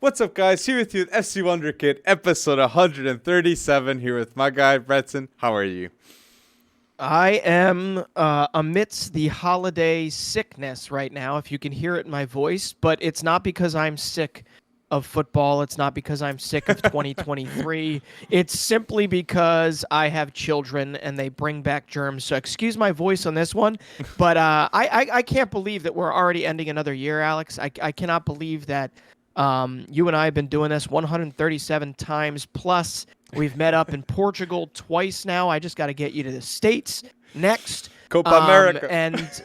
What's up, guys? Here with you at FC Wonderkid, episode 137, here with my guy, Breton. How are you? I am amidst the holiday sickness right now, if you can hear it in my voice, but it's not because I'm sick of football. It's not because I'm sick of 2023. It's simply because I have children and they bring back germs. So excuse my voice on this one, but I can't believe that we're already ending another year, Alex. I cannot believe that you and I have been doing this 137 times plus. We've met up in Portugal twice now. I just got to get you to the States next. Copa America. And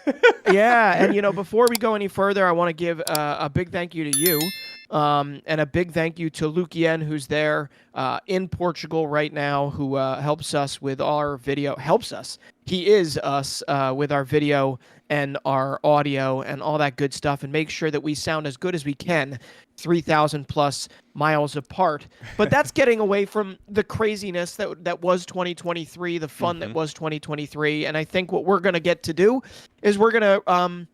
yeah, and before we go any further, I want to give a big thank you to you. And a big thank you to Lucien, who's there in Portugal right now, who helps us with our video. He is us with our video and our audio and all that good stuff, and make sure that we sound as good as we can 3,000 plus miles apart. But that's getting away from the craziness that was 2023, the fun that was 2023. And I think what we're going to get to do is we're going to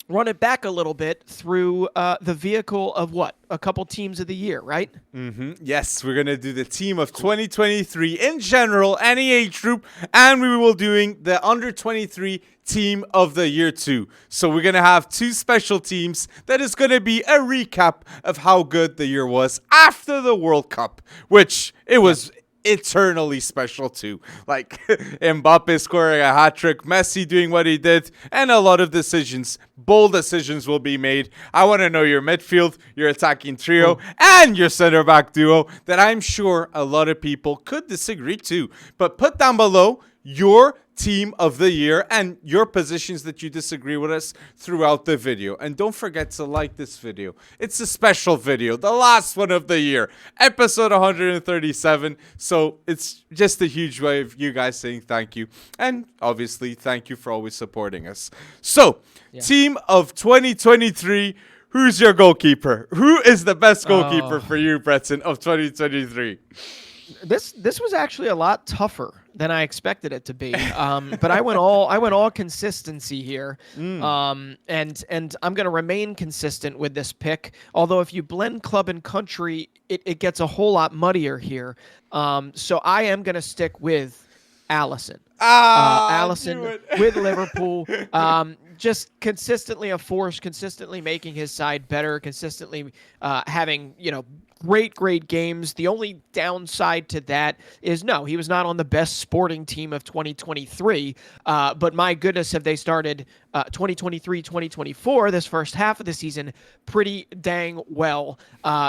run it back a little bit through the vehicle of what? A couple teams of the year, right? Yes, we're going to do the team of 2023 in general, any age group, and we will doing the under 23 team of the year too. So we're going to have two special teams that is going to be a recap of how good the year was after the World Cup, which it was eternally special too. Like Mbappe scoring a hat-trick, Messi doing what he did, and a lot of decisions, bold decisions will be made. I want to know your midfield, your attacking trio, and your center back duo that I'm sure a lot of people could disagree too. But put down below your team of the year and your positions that you disagree with us throughout the video. And don't forget to like this video. It's a special video, the last one of the year, episode 137. So it's just a huge way of you guys saying thank you. And obviously, thank you for always supporting us. So, team of 2023, who's your goalkeeper? Who is the best goalkeeper for you, Breton, of 2023? This was actually a lot tougher than I expected it to be. But I went all consistency here. And I'm going to remain consistent with this pick. Although if you blend club and country, it gets a whole lot muddier here. So I am going to stick with Alisson. Alisson with Liverpool. Just consistently a force, consistently making his side better, consistently having, great games. The only downside to that is, no, he was not on the best sporting team of 2023. But my goodness, have they started 2023, 2024, this first half of the season, pretty dang well.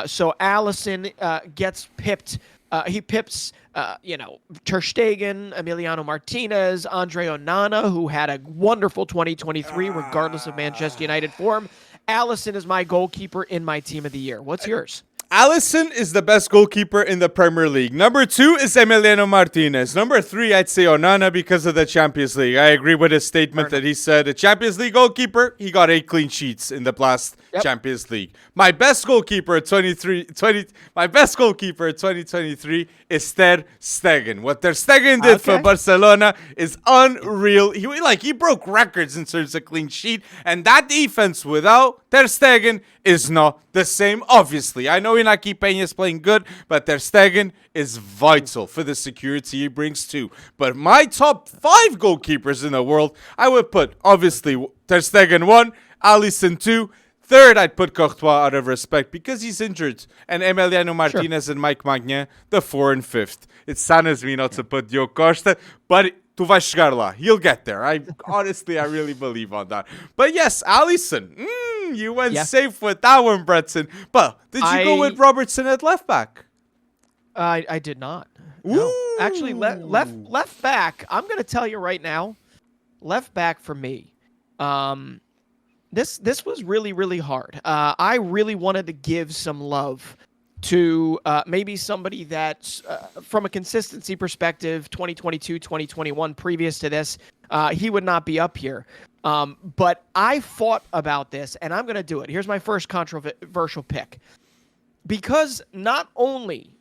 So Alisson gets pipped. He pips, Ter Stegen, Emiliano Martinez, Andre Onana, who had a wonderful 2023 regardless of Manchester United form. Alisson is my goalkeeper in my team of the year. What's yours? Alisson is the best goalkeeper in the Premier League. Number 2 is Emiliano Martinez. Number 3, I'd say Onana because of the Champions League. I agree with his statement that he said a Champions League goalkeeper, he got 8 clean sheets in the last Champions League. My best goalkeeper at 2023 is Ter Stegen. What Ter Stegen did for Barcelona is unreal. He broke records in terms of clean sheet, and that defense without Ter Stegen is not the same. Obviously, I know Inaki Peña is playing good, but Ter Stegen is vital for the security he brings too. But my top 5 goalkeepers in the world, I would put obviously Ter Stegen 1, Alisson 2. Third, I'd put Courtois out of respect because he's injured. And Emiliano Martinez and Mike Maignan, the 4 and 5th. It saddens me not to put Diogo Costa, but tu vais chegar lá. He'll get there. I really believe on that. But yes, Alisson, you went safe with that one, Breton. But did you go with Robertson at left back? I did not. No. Actually, left back, I'm going to tell you right now, left back for me. This was really, really hard. I really wanted to give some love to maybe somebody that's, from a consistency perspective, 2022, 2021, previous to this, he would not be up here. But I fought about this, and I'm going to do it. Here's my first controversial pick. Because not only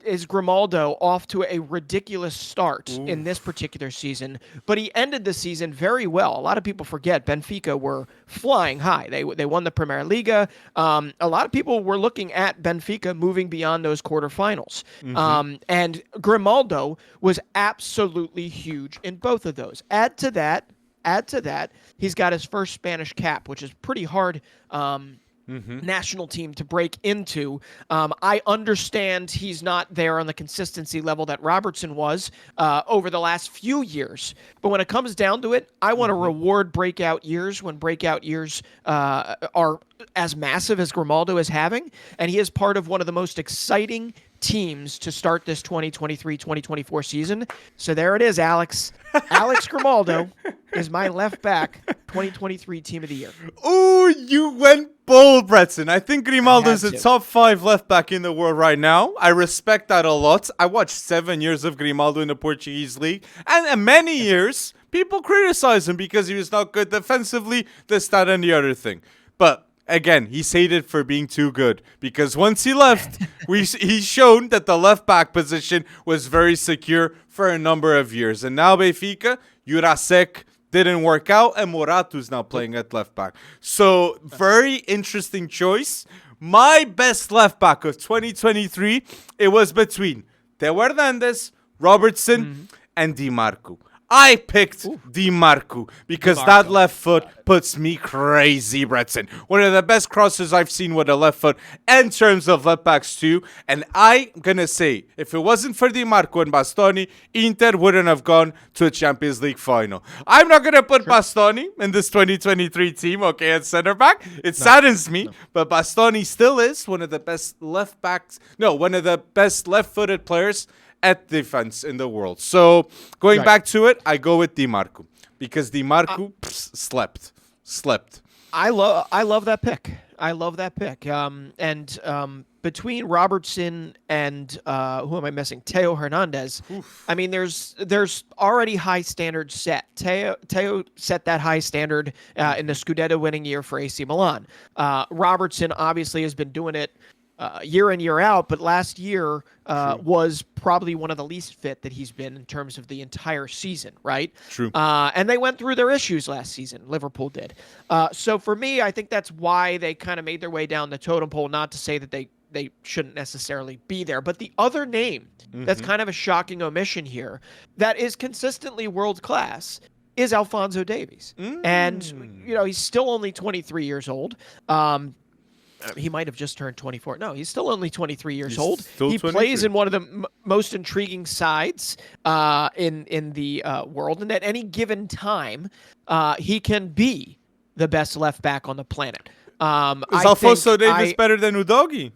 is Grimaldo off to a ridiculous start in this particular season, but he ended the season very well. A lot of people forget Benfica were flying high. They won the Premier Liga. A lot of people were looking at Benfica moving beyond those quarterfinals. And Grimaldo was absolutely huge in both of those. Add to that, he's got his first Spanish cap, which is pretty hard national team to break into. I understand he's not there on the consistency level that Robertson was over the last few years. But when it comes down to it, I want to reward breakout years when breakout years are as massive as Grimaldo is having. And he is part of one of the most exciting teams to start this 2023-2024 season. So there it is, Alex. Alex Grimaldo is my left back 2023 team of the year. Ooh, you went bold, Bretson. I think Grimaldo is a top 5 left back in the world right now. I respect that a lot. I watched 7 years of Grimaldo in the Portuguese league, and in many years, people criticize him because he was not good defensively, this, that, and the other thing. But again, he's hated for being too good because once he left, he's shown that the left back position was very secure for a number of years. And now Benfica, Jurasek didn't work out, and Moratu's now playing at left back. So, very interesting choice. My best left back of 2023, it was between Theo Hernandez, Robertson, and Di Marco. I picked Di Marco because that left foot puts me crazy, Bretson. One of the best crosses I've seen with a left foot in terms of left backs too. And I'm going to say, if it wasn't for Di Marco and Bastoni, Inter wouldn't have gone to a Champions League final. I'm not going to put Bastoni in this 2023 team, okay, at center back. It saddens me, but Bastoni still is one of the best one of the best left-footed players at defense in the world. So going back to it, I go with Di Marco because Di Marco slept. I love that pick. I love that pick. Between Robertson and who am I missing? Theo Hernandez. I mean, there's already high standards set. Theo set that high standard in the Scudetto winning year for AC Milan. Robertson obviously has been doing it year in, year out, but last year was probably one of the least fit that he's been in terms of the entire season, right? True. And they went through their issues last season. Liverpool did. So for me, I think that's why they kind of made their way down the totem pole, not to say that they shouldn't necessarily be there. But the other name that's kind of a shocking omission here that is consistently world-class is Alphonso Davies. And, he's still only 23 years old. He might have just turned 24. No, he's still only 23 years old. He plays in one of the most intriguing sides in the world. And at any given time, he can be the best left back on the planet. Is Alfonso Davies better than Udogie?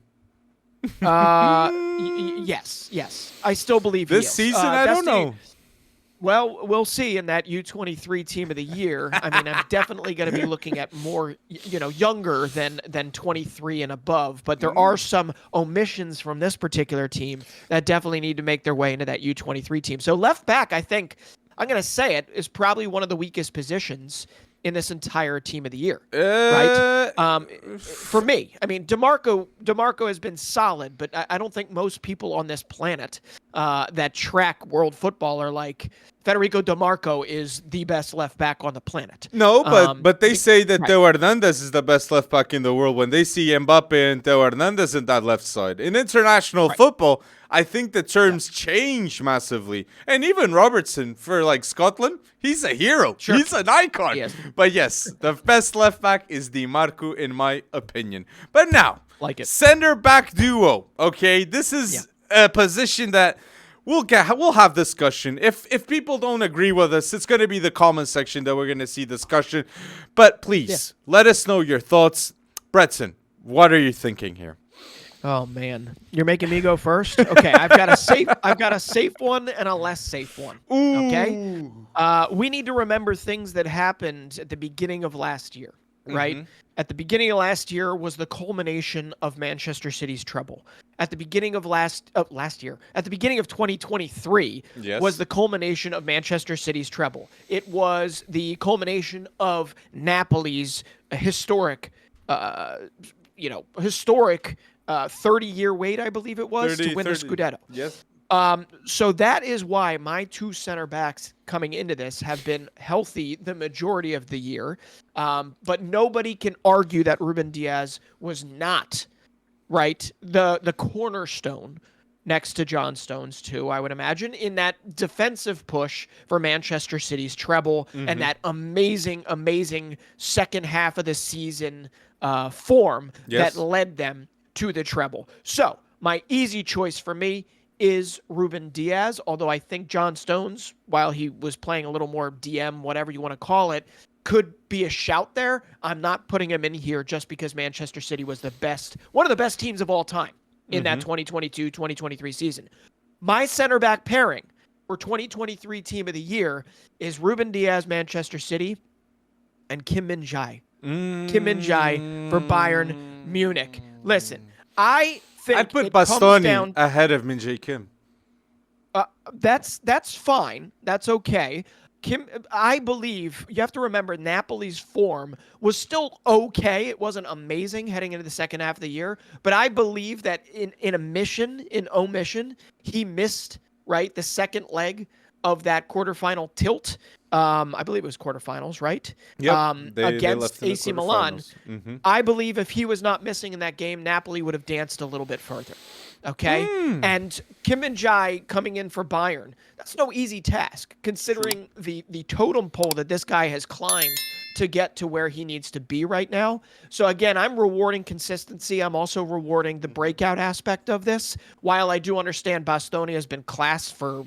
Yes. I still believe this season, I don't know. Well, we'll see in that U23 team of the year. I mean, I'm definitely going to be looking at more, younger than 23 and above. But there are some omissions from this particular team that definitely need to make their way into that U23 team. So left back, I think, I'm going to say it, is probably one of the weakest positions in this entire team of the year, right? For me, I mean, DeMarco has been solid, but I don't think most people on this planet that track world football are like, Federico DeMarco is the best left back on the planet. No, but they say that Theo Hernandez is the best left back in the world when they see Mbappe and Theo Hernandez in that left side. In international football, I think the terms change massively. And even Robertson for Scotland, he's a hero. Sure. He's an icon. Yes. But yes, the best left back is Di Marco in my opinion. But now, center back duo. Okay, this is a position that we'll have discussion. If people don't agree with us, it's going to be the comment section that we're going to see discussion. But please let us know your thoughts. Bretson, what are you thinking here? Oh man, you're making me go first. Okay, I've got a safe one and a less safe one. Ooh. Okay, we need to remember things that happened at the beginning of last year, right? At the beginning of last year was the culmination of Manchester City's treble. At the beginning of last year, at the beginning of 2023, was the culmination of Manchester City's treble. It was the culmination of Napoli's historic 30-year wait, I believe it was, 30, to win 30. the Scudetto. Yes. So that is why my two center backs coming into this have been healthy the majority of the year. But nobody can argue that Ruben Diaz was not, right, the cornerstone next to John Stones too, I would imagine, in that defensive push for Manchester City's treble and that amazing second half of the season form that led them to the treble. So my easy choice for me is Ruben Diaz, although I think John Stones, while he was playing a little more DM, whatever you want to call it, could be a shout there. I'm not putting him in here just because Manchester City was one of the best teams of all time in that 2022-2023 season. My center back pairing for 2023 Team of the Year is Ruben Diaz, Manchester City, and Kim Min-jae. Kim Min-jae for Bayern Munich. Listen, I think I'd put it comes Bastoni down ahead of Min-jae Kim. That's fine. That's okay. Kim, I believe you have to remember Napoli's form was still okay. It wasn't amazing heading into the second half of the year, but I believe that in omission, he missed, right, the second leg of that quarterfinal tilt. I believe it was quarterfinals, right? Yep. Against AC Milan. Mm-hmm. I believe if he was not missing in that game, Napoli would have danced a little bit further. Okay? And Kim Min-jae coming in for Bayern, that's no easy task, considering the totem pole that this guy has climbed to get to where he needs to be right now. So again, I'm rewarding consistency. I'm also rewarding the breakout aspect of this. While I do understand Bastoni has been class for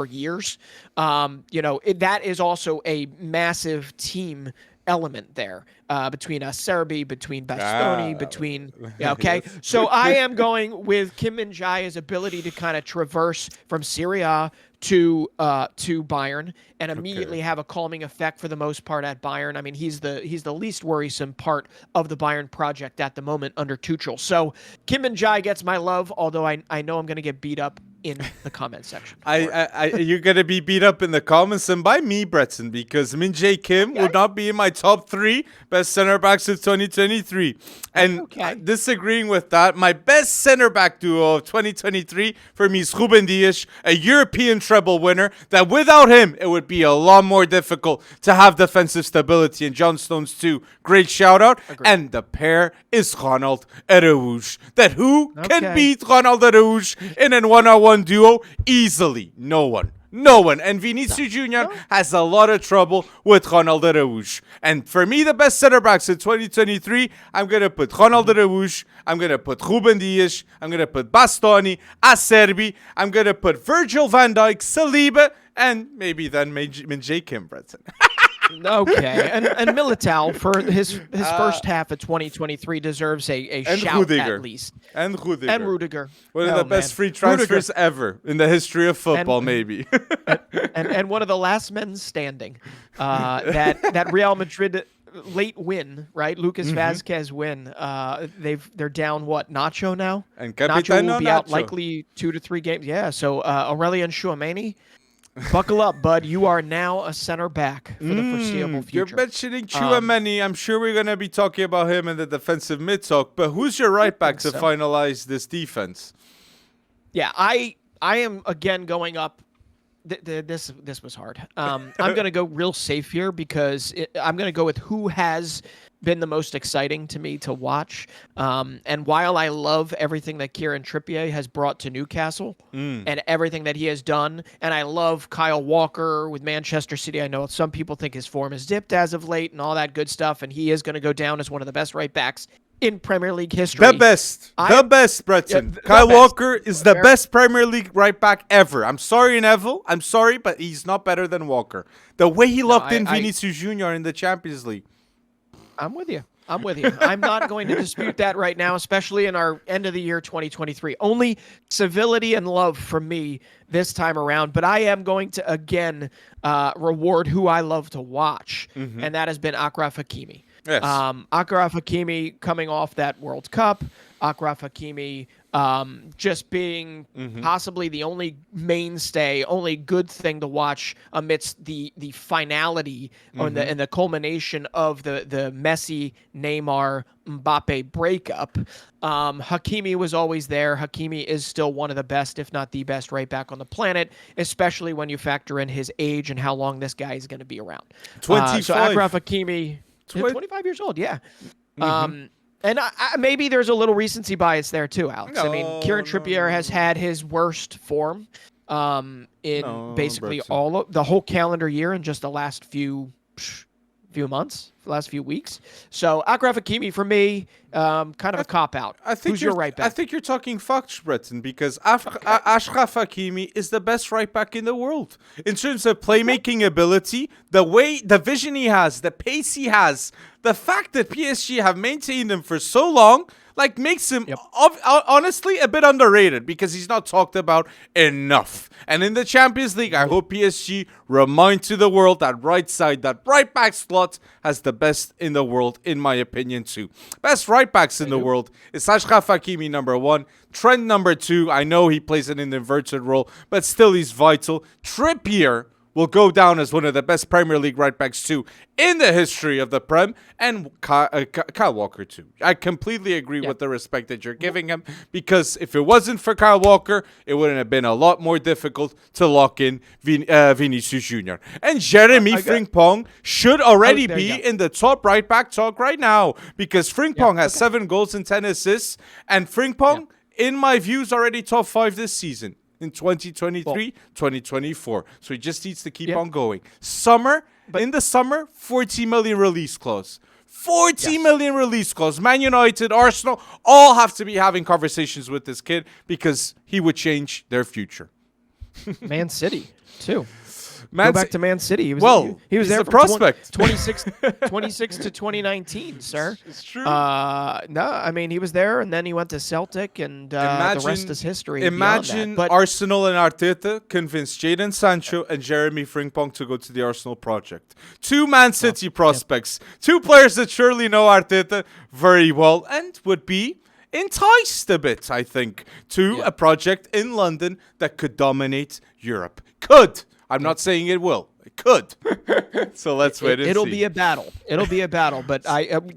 years, that is also a massive team element there between Serbi, between Bastoni, okay. So I am going with Kim Min-jae's ability to kind of traverse from Serie A to Bayern and immediately have a calming effect for the most part at Bayern. I mean, he's the least worrisome part of the Bayern project at the moment under Tuchel. So Kim Min-jae gets my love, although I know I'm going to get beat up in the comment section. You're gonna be beat up in the comments and by me, Breton, because Min-jae Kim will not be in my top 3 best center backs of 2023. And disagreeing with that, my best center back duo of 2023 for me is Ruben Dias, a European treble winner. That without him, it would be a lot more difficult to have defensive stability. And John Stones too, great shout out. Agreed. And the pair is Ronald Araújo. That who can beat Ronald Araújo in a one-on-one duo? Easily. No one. And Vinicius Jr. has a lot of trouble with Ronald Araújo. And for me, the best center backs in 2023, I'm going to put Ronald Araújo, I'm going to put Ruben Dias, I'm going to put Bastoni, Acerbi, I'm going to put Virgil van Dijk, Saliba, and maybe then Min-jae Kim, Breton. Okay, and Militao for his first half of 2023 deserves a shout Rudiger. at least. And Rudiger. One of the best free transfers ever in the history of football, maybe. and one of the last men standing. That Real Madrid late win, right? Lucas Vazquez win. They're down Nacho now? And Nacho will be out likely 2 to 3 games. Yeah, so Aurelien Tchouameni, buckle up, bud. You are now a center back for the foreseeable future. You're mentioning Tchouameni. I'm sure we're going to be talking about him in the defensive mid-talk, but who's your right back to finalize this defense? Yeah, I am, again, going up. This was hard. I'm going to go real safe here because I'm going to go with who has been the most exciting to me to watch. And while I love everything that Kieran Trippier has brought to Newcastle and everything that he has done, and I love Kyle Walker with Manchester City. I know some people think his form has dipped as of late and all that good stuff, and he is going to go down as one of the best right backs in Premier League history. The best, Breton. Kyle Walker is the best Premier League right back ever. I'm sorry, Neville. I'm sorry, but he's not better than Walker. The way he locked in Vinicius Jr. in the Champions League. I'm with you. I'm not going to dispute that right now, especially in our end of the year 2023. Only civility and love from me this time around. But I am going to, again, reward who I love to watch, and that has been Achraf Hakimi. Yes. Achraf Hakimi coming off that World Cup. Achraf Hakimi just being possibly the only mainstay, only good thing to watch amidst the finality and the culmination of the Messi, Neymar, Mbappe breakup. Hakimi was always there. Hakimi is still one of the best, if not the best, right back on the planet, especially when you factor in his age and how long this guy is going to be around. 25. So Achraf Hakimi, 25 years old, yeah. And maybe there's a little recency bias there too, Alex. I mean, Kieran Trippier has had his worst form in basically the whole calendar year in just the last few months, the last few weeks. So Achraf Hakimi for me, kind of a cop out. Who's your right back? I think you're talking Fox, Breton, because Achraf Hakimi is the best right back in the world in terms of playmaking ability, the vision he has, the pace he has, the fact that PSG have maintained him for so long. Like, makes him, honestly, a bit underrated because he's not talked about enough. And in the Champions League, I hope PSG remind to the world that right side, that right back slot has the best in the world, in my opinion, too. Best right backs in the world is Achraf Hakimi, number 1. Trent, number 2. I know he plays an inverted role, but still he's vital. Trippier will go down as one of the best Premier League right backs too in the history of the Prem, and Kyle Walker too. I completely agree with the respect that you're giving him, because if it wasn't for Kyle Walker, it wouldn't have been a lot more difficult to lock in Vinicius Jr. And Jeremy Frimpong should already be in the top right back talk right now, because Frimpong has 7 goals and 10 assists, and Frimpong, in my view, is already top 5 this season. In 2023, 2024. So he just needs to keep on going. In the summer, 40 million release clause. 40 million release clause. Man United, Arsenal, all have to be having conversations with this kid because he would change their future. Man City, too. Go back to Man City. He was there from prospect. 26 to 2019, sir. It's true. No, I mean, he was there, and then he went to Celtic, and the rest is history. Imagine Arsenal and Arteta convinced Jadon Sancho and Jeremy Frimpong to go to the Arsenal project. 2 Man City prospects. 2 players that surely know Arteta very well and would be enticed a bit, I think, to a project in London that could dominate Europe. Could. I'm not saying it will. It could. So let's wait and see. It'll be a battle. It'll be a battle. But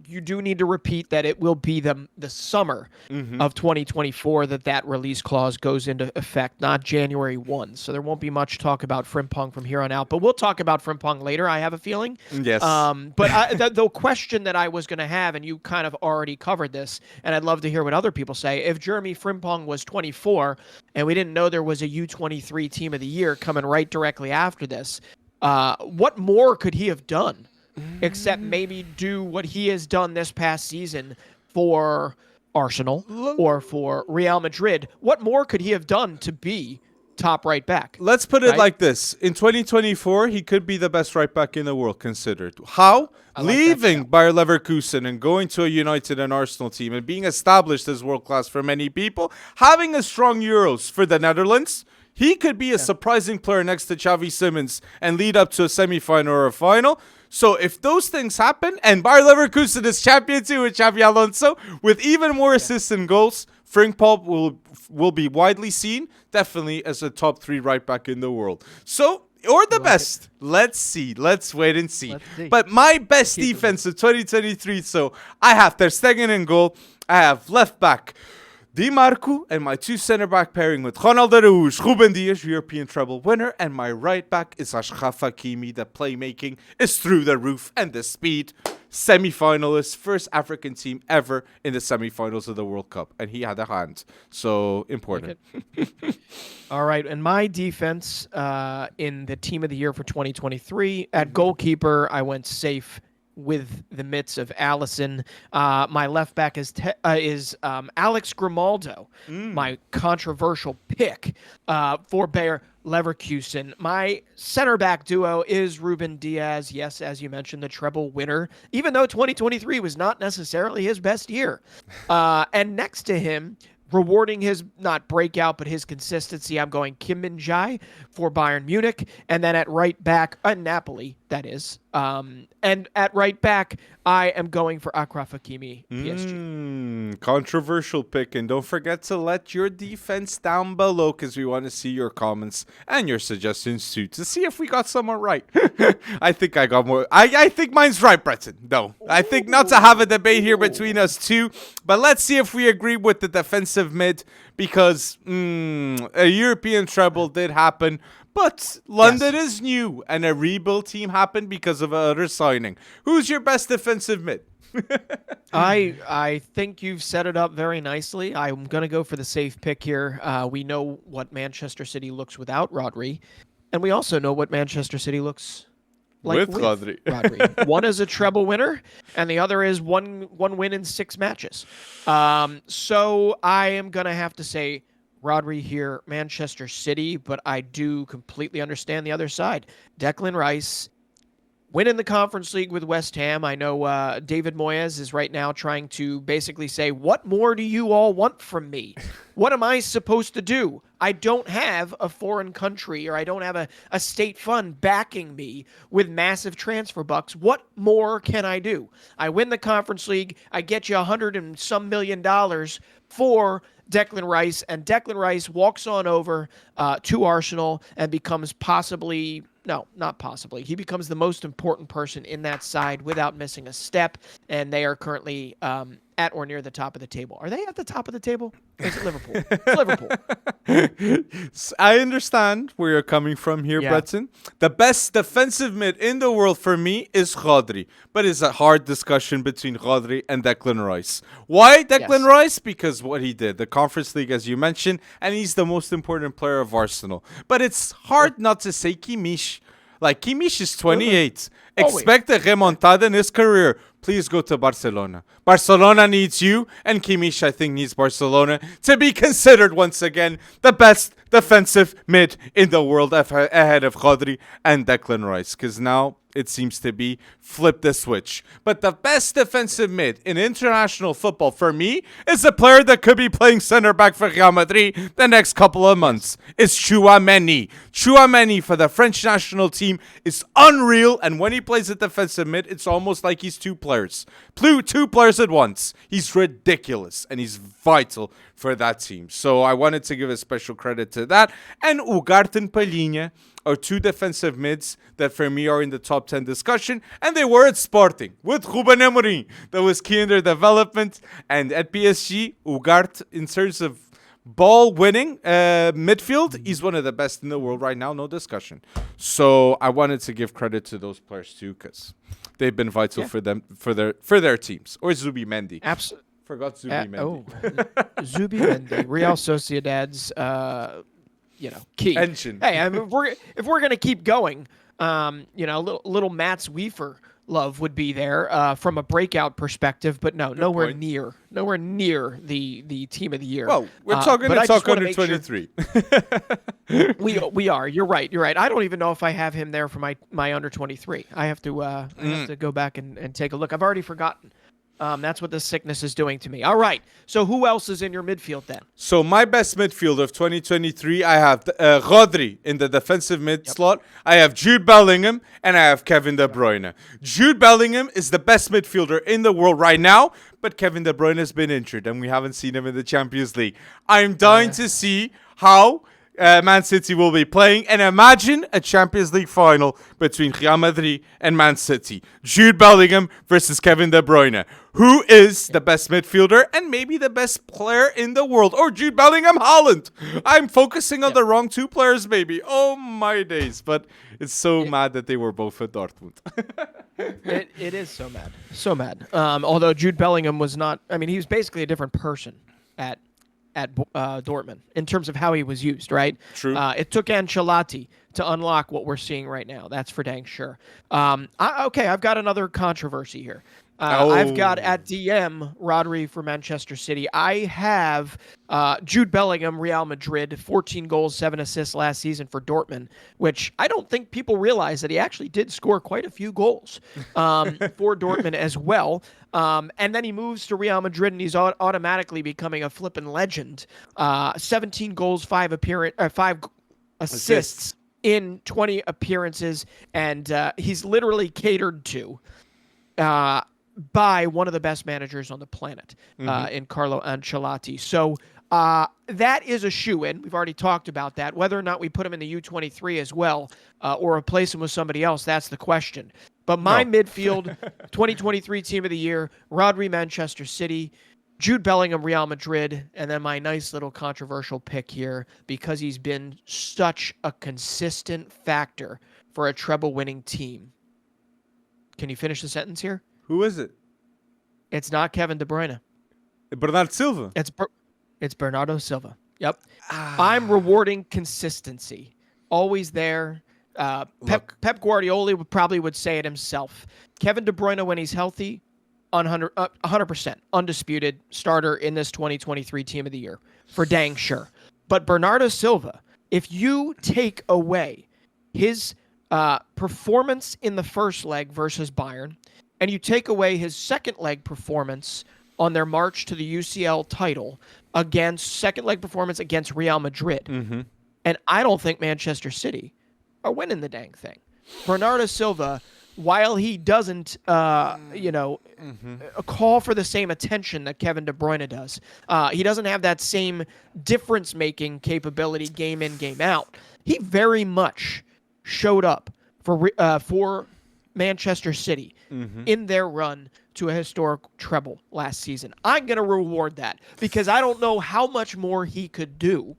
you do need to repeat that it will be the summer of 2024 that release clause goes into effect, not January 1. So there won't be much talk about Frimpong from here on out. But we'll talk about Frimpong later, I have a feeling. Yes. But the question that I was going to have, and you kind of already covered this, and I'd love to hear what other people say. If Jeremy Frimpong was 24 and we didn't know there was a U23 team of the year coming right directly after this, what more could he have done except maybe do what he has done this past season for Arsenal or for Real Madrid? What more could he have done to be top right back? Let's put it like this. In 2024, he could be the best right back in the world considered. How? Leaving Bayer Leverkusen and going to a United and Arsenal team and being established as world-class for many people, having a strong Euros for the Netherlands. He could be a surprising player next to Xavi Simons and lead up to a semi-final or a final. So if those things happen, and Bayer Leverkusen is champion too with Xavi Alonso, with even more assists and goals, Frimpong will be widely seen, definitely as a top 3 right back in the world. So, or the best. Let's see. Let's wait and see. But my best defense of 2023, so I have Ter Stegen in goal. I have left back Di Marco, and my 2 center-back pairing with Ronald Araújo, Ruben Dias, European treble winner, and my right back is Achraf Hakimi. The playmaking is through the roof, and the speed. Semi-finalist, first African team ever in the semi-finals of the World Cup, and he had a hand. So, important. All right, and my defense in the team of the year for 2023, at goalkeeper, I went safe with the mitts of Allison. My left back is Alex Grimaldo, my controversial pick for Bayer Leverkusen. My center back duo is Ruben Diaz. Yes, as you mentioned, the treble winner, even though 2023 was not necessarily his best year. And next to him, rewarding his, not breakout, but his consistency, I'm going Kim Min-jae for Bayern Munich. And then at right back, Napoli, that is, And at right back, I am going for Achraf Hakimi, PSG. Controversial pick. And don't forget to let your defense down below because we want to see your comments and your suggestions too to see if we got someone right. I think I got more. I think mine's right, Breton. No, I think not to have a debate here between us two. But let's see if we agree with the defensive mid because a European treble did happen. But London is new, and a rebuild team happened because of another signing. Who's your best defensive mid? I think you've set it up very nicely. I'm going to go for the safe pick here. We know what Manchester City looks without Rodri, and we also know what Manchester City looks like with Rodri. One is a treble winner, and the other is one win in 6 matches. So I am going to have to say Rodri here, Manchester City, but I do completely understand the other side. Declan Rice winning the Conference League with West Ham. I know David Moyes is right now trying to basically say, what more do you all want from me? What am I supposed to do? I don't have a foreign country or I don't have a state fund backing me with massive transfer bucks. What more can I do? I win the Conference League. I get you $100 and some million for Declan Rice, and Declan Rice walks on over to Arsenal and becomes he becomes the most important person in that side without missing a step, and they are currently at or near the top of the table. Are they at the top of the table? Or is it Liverpool? It's Liverpool. I understand where you're coming from here, Breton. The best defensive mid in the world for me is Rodri, but it's a hard discussion between Rodri and Declan Rice. Why Declan Rice? Because what he did, the Conference League, as you mentioned, and he's the most important player of Arsenal. But it's hard not to say Kimmich. Like, Kimmich is 28. Expect a remontada in his career. Please go to Barcelona. Barcelona needs you, and Kimmich, I think, needs Barcelona to be considered once again the best defensive mid in the world ahead of Rodri and Declan Rice. Because now it seems to be flip the switch. But the best defensive mid in international football for me is a player that could be playing center back for Real Madrid the next couple of months. It's Tchouaméni. Tchouaméni for the French national team is unreal. And when he plays at defensive mid, it's almost like he's two players. Two players at once. He's ridiculous. And he's vital for that team. So I wanted to give a special credit to that. And Ugarte and Palhinha are 2 defensive mids that for me are in the top 10 discussion, and they were at Sporting with Ruben Amorim. That was key in their development. And at PSG, Ugarte, in terms of ball winning midfield, he's one of the best in the world right now, no discussion. So I wanted to give credit to those players too, because they've been vital for them for their teams. Or Zubimendi. Absolutely. Forgot Zubimendi. Zubimendi, Real Sociedad's key engine. Hey, I mean, if we're gonna keep going, little Mats Wiefer love would be there from a breakout perspective, but nowhere near the team of the year. Well, we're talking under 23. We are. You're right. I don't even know if I have him there for my under 23. I have to go back and take a look. I've already forgotten. That's what this sickness is doing to me. All right. So who else is in your midfield then? So my best midfield of 2023, I have Rodri in the defensive mid slot. I have Jude Bellingham, and I have Kevin De Bruyne. Jude Bellingham is the best midfielder in the world right now, but Kevin De Bruyne has been injured, and we haven't seen him in the Champions League. I'm dying to see how Man City will be playing, and imagine a Champions League final between Real Madrid and Man City. Jude Bellingham versus Kevin De Bruyne. Who is the best midfielder and maybe the best player in the world? Or Jude Bellingham, Haaland. I'm focusing on the wrong 2 players, maybe. Oh my days! But it's so mad that they were both at Dortmund. It is so mad. Although Jude Bellingham was not. I mean, he was basically a different person at Dortmund in terms of how he was used, right? True. It took Ancelotti to unlock what we're seeing right now. That's for dang sure. I've got another controversy here. I've got at DM Rodri for Manchester City. I have Jude Bellingham, Real Madrid, 14 goals, 7 assists last season for Dortmund, which I don't think people realize that he actually did score quite a few goals for Dortmund as well. And then he moves to Real Madrid, and he's automatically becoming a flippin' legend. 17 goals, 5 assists in 20 appearances, and he's literally catered to by one of the best managers on the planet in Carlo Ancelotti. So that is a shoo-in. We've already talked about that. Whether or not we put him in the U23 as well or replace him with somebody else, that's the question. But my midfield 2023 team of the year, Rodri, Manchester City, Jude Bellingham, Real Madrid, and then my nice little controversial pick here because he's been such a consistent factor for a treble-winning team. Can you finish the sentence here? Who is it? It's not Kevin De Bruyne. Bernardo Silva. It's Bernardo Silva. Yep. I'm rewarding consistency. Always there. Pep Guardiola probably would say it himself. Kevin De Bruyne, when he's healthy, 100%, undisputed starter in this 2023 Team of the Year, for dang sure. But Bernardo Silva, if you take away his performance in the first leg versus Bayern, and you take away his second leg performance on their march to the UCL title second leg performance against Real Madrid, and I don't think Manchester City are winning the dang thing. Bernardo Silva, while he doesn't, call for the same attention that Kevin De Bruyne does, he doesn't have that same difference-making capability game in, game out. He very much showed up for Manchester City in their run to a historic treble last season. I'm going to reward that because I don't know how much more he could do,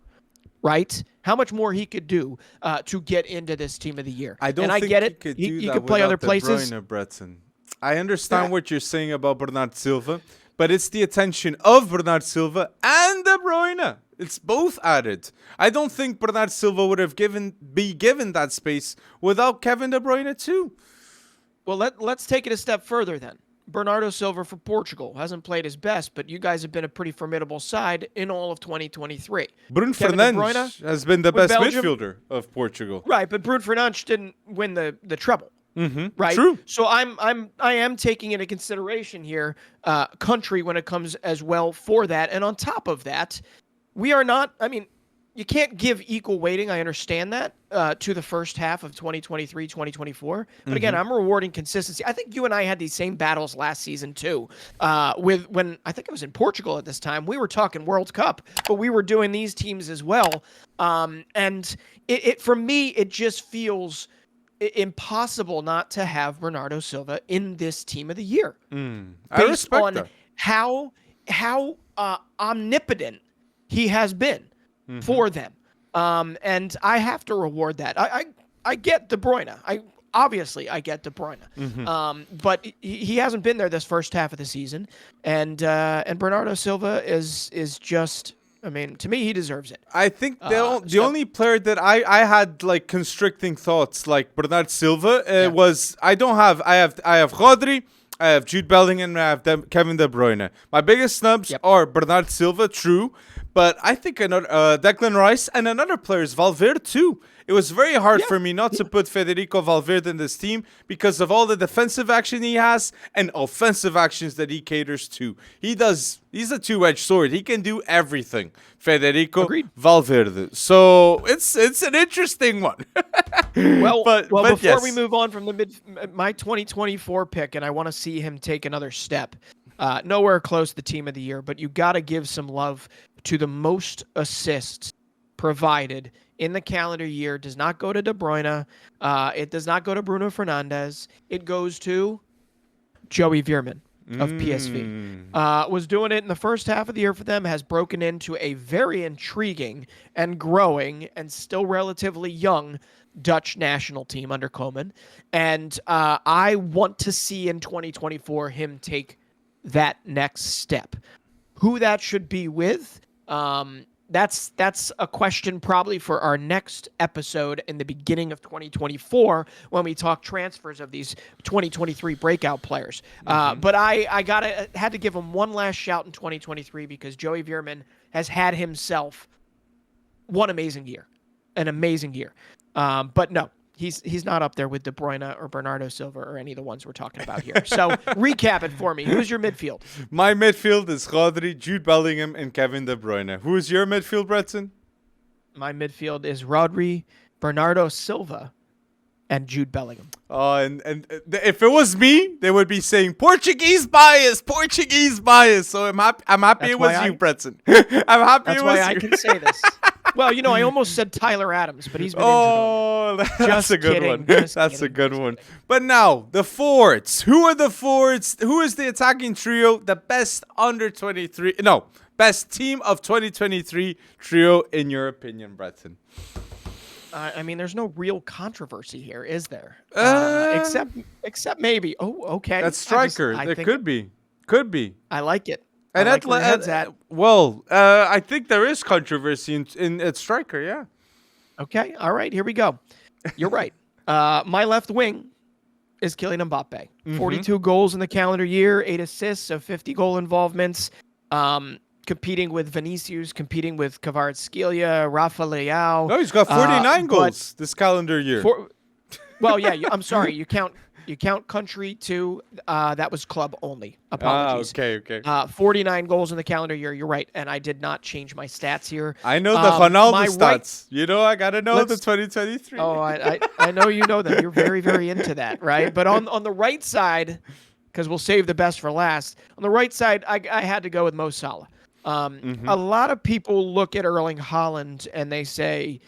right? How much more he could do to get into this Team of the Year. I don't think he could do he that could play other De places. Bruyne, Breton. I understand what you're saying about Bernardo Silva, but it's the attention of Bernardo Silva and De Bruyne. It's both added. I don't think Bernardo Silva would have be given that space without Kevin De Bruyne too. Well, let's take it a step further then. Bernardo Silva for Portugal hasn't played his best, but you guys have been a pretty formidable side in all of 2023. Bruno Fernandes has been the best midfielder of Portugal. Right, but Bruno Fernandes didn't win the treble. Right. True. So I am taking into consideration here country when it comes as well for that, and on top of that, we are not. I mean, you can't give equal weighting. I understand that to the first half of 2023, 2024. But again, I'm rewarding consistency. I think you and I had these same battles last season too. When I think I was in Portugal at this time, we were talking World Cup, but we were doing these teams as well. And it for me, it just feels impossible not to have Bernardo Silva in this Team of the Year. I respect on that. how omnipotent he has been for them. And I have to reward that. I get De Bruyne. I get De Bruyne. But he hasn't been there this first half of the season. And Bernardo Silva is just, I mean, to me, he deserves it. I think the only player that I had like constricting thoughts like Bernardo Silva was I have Rodri, I have Jude Bellingham, and I have Kevin De Bruyne. My biggest snubs are Bernardo Silva, true, but I think another Declan Rice and another player is Valverde too. It was very hard for me not to put Federico Valverde in this team because of all the defensive action he has and offensive actions that he caters to. He's a two-edged sword. He can do everything. Federico Valverde. So it's an interesting one. Before we move on from my 2024 pick, and I want to see him take another step. Nowhere close to the Team of the Year, but you got to give some love to the most assists provided in the calendar year. Does not go to De Bruyne. It does not go to Bruno Fernandes. It goes to Joey Veerman of PSV. Was doing it in the first half of the year for them, has broken into a very intriguing and growing and still relatively young Dutch national team under Koeman. And I want to see in 2024 him take that next step. Who that should be with, that's a question probably for our next episode in the beginning of 2024 when we talk transfers of these 2023 breakout players. But I had to give him one last shout in 2023 because Joey Veerman has had himself an amazing year. But no, he's not up there with De Bruyne or Bernardo Silva or any of the ones we're talking about here. So recap it for me. Who's your midfield? My midfield is Rodri, Jude Bellingham, and Kevin De Bruyne. Who is your midfield, Breton? My midfield is Rodri, Bernardo Silva, and Jude Bellingham. And if it was me, they would be saying Portuguese bias. So I'm happy it was you, Bretson. I'm happy it was you. That's why I can say this. Well, I almost said Tyler Adams, but he's been injured. Oh, that's a good one. That's a good one. Kidding. But now, the forwards. Who are the forwards? Who is the attacking trio? The best under 23. No, best team of 2023 trio, in your opinion, Bretton? I mean, there's no real controversy here, is there? Except maybe. Oh, okay. That's striker. Could be. I like it. And I like where your head's at. Well, I think there is controversy in at striker. Yeah. Okay. All right. Here we go. You're right. My left wing is Kylian Mbappe. 42 goals in the calendar year, 8 assists of 50 goal involvements. Competing with Vinicius, competing with Kvaratskhelia, Rafa Leao. No, he's got 49 goals this calendar year. Well, yeah, I'm sorry. You count country too. That was club only. Apologies. Okay. 49 goals in the calendar year. You're right, and I did not change my stats here. I know the Ronaldo stats. I gotta know the 2023. Oh, I know you know them. You're very, very into that, right? But on the right side, because we'll save the best for last. On the right side, I had to go with Mo Salah. A lot of people look at Erling Haaland and they say,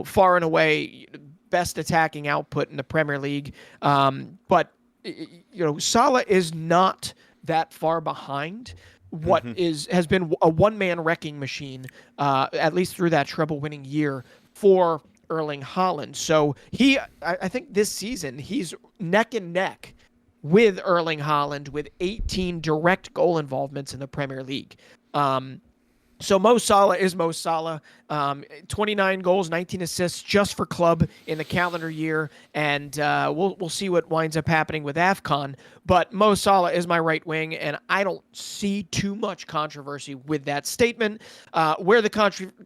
far and away best attacking output in the Premier League. But Salah is not that far behind what has been a one-man wrecking machine, at least through that treble-winning year for Erling Haaland. So I think this season he's neck and neck with Erling Haaland with 18 direct goal involvements in the Premier League. So Mo Salah is Mo Salah. 29 goals, 19 assists just for club in the calendar year, and we'll see what winds up happening with AFCON. But Mo Salah is my right wing, and I don't see too much controversy with that statement. Where the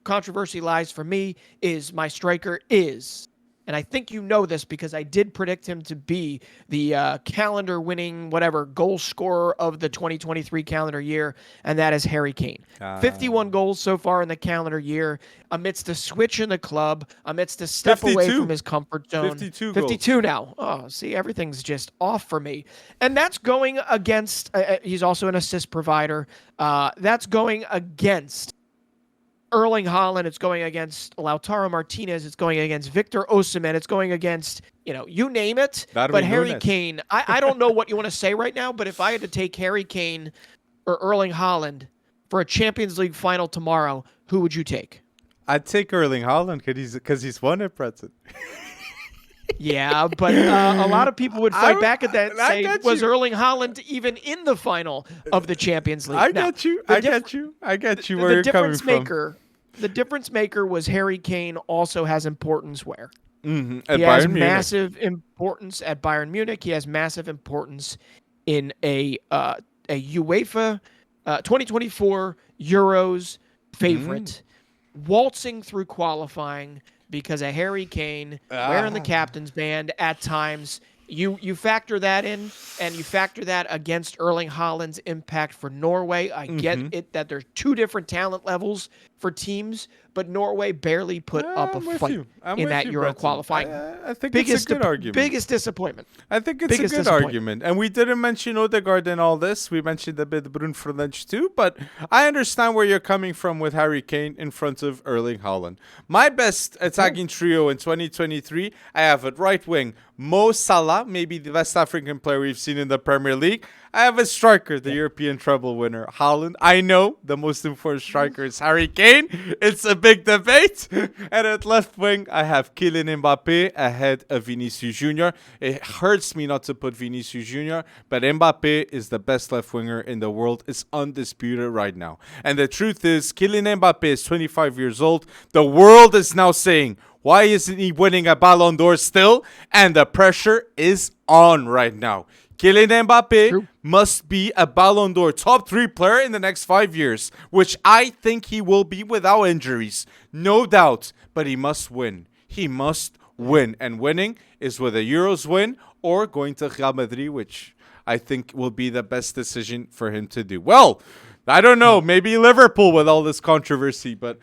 controversy lies for me is my striker is. And I think you know this because I did predict him to be the calendar-winning, goal scorer of the 2023 calendar year, and that is Harry Kane. 51 goals so far in the calendar year, amidst a switch in the club, amidst a step 52. Away from his comfort zone. 52 now. Oh, see, everything's just off for me. And that's going against, he's also an assist provider. That's going against Erling Haaland, it's going against Lautaro Martinez, it's going against Victor Osimhen, it's going against, you name it. But Harry Kane, I don't know what you want to say right now, but if I had to take Harry Kane or Erling Haaland for a Champions League final tomorrow, who would you take? I'd take Erling Haaland because he's won it, Preston. Yeah, but a lot of people would fight back at that and say, was Erling Haaland even in the final of the Champions League? I get you where you're coming from. The difference maker was Harry Kane also has importance where? He has massive importance at Bayern Munich. He has massive importance in a UEFA 2024 Euros favorite. Waltzing through qualifying because of Harry Kane wearing the captain's band at times. You factor that in, and you factor that against Erling Haaland's impact for Norway. I get it that there's two different talent levels for teams, but Norway barely put up a fight in that Euro qualifying. I think it's a good argument. Biggest disappointment. I think it's a good argument. And we didn't mention Odegaard in all this. We mentioned a bit Bruno Fernandes too, but I understand where you're coming from with Harry Kane in front of Erling Haaland. My best attacking trio in 2023, I have at right wing Mo Salah, maybe the best African player we've seen in the Premier League. I have a striker, the European treble winner, Haaland. I know the most important striker is Harry Kane. It's a big debate. And at left wing, I have Kylian Mbappe ahead of Vinicius Jr. It hurts me not to put Vinicius Jr., but Mbappe is the best left winger in the world. It's undisputed right now. And the truth is, Kylian Mbappe is 25 years old. The world is now saying, why isn't he winning a Ballon d'Or still? And the pressure is on right now. Kylian Mbappe must be a Ballon d'Or top 3 player in the next 5 years, which I think he will be without injuries. No doubt. But he must win. He must win. And winning is with a Euros win or going to Real Madrid, which I think will be the best decision for him to do. Well, I don't know. Maybe Liverpool with all this controversy, but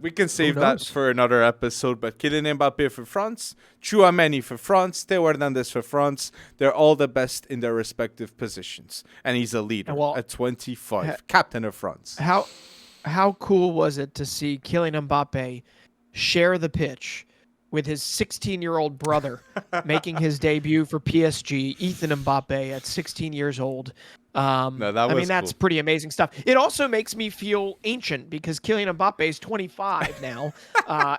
we can save that knows? for another episode. But Kylian Mbappe for France, Tchouaméni for France, Theo Hernandez for France. They're all the best in their respective positions. And he's a leader at 25, captain of France. How cool was it to see Kylian Mbappe share the pitch with his 16-year-old brother making his debut for PSG, Ethan Mbappe, at 16 years old? That's pretty amazing stuff. It also makes me feel ancient because Kylian Mbappe is 25 now.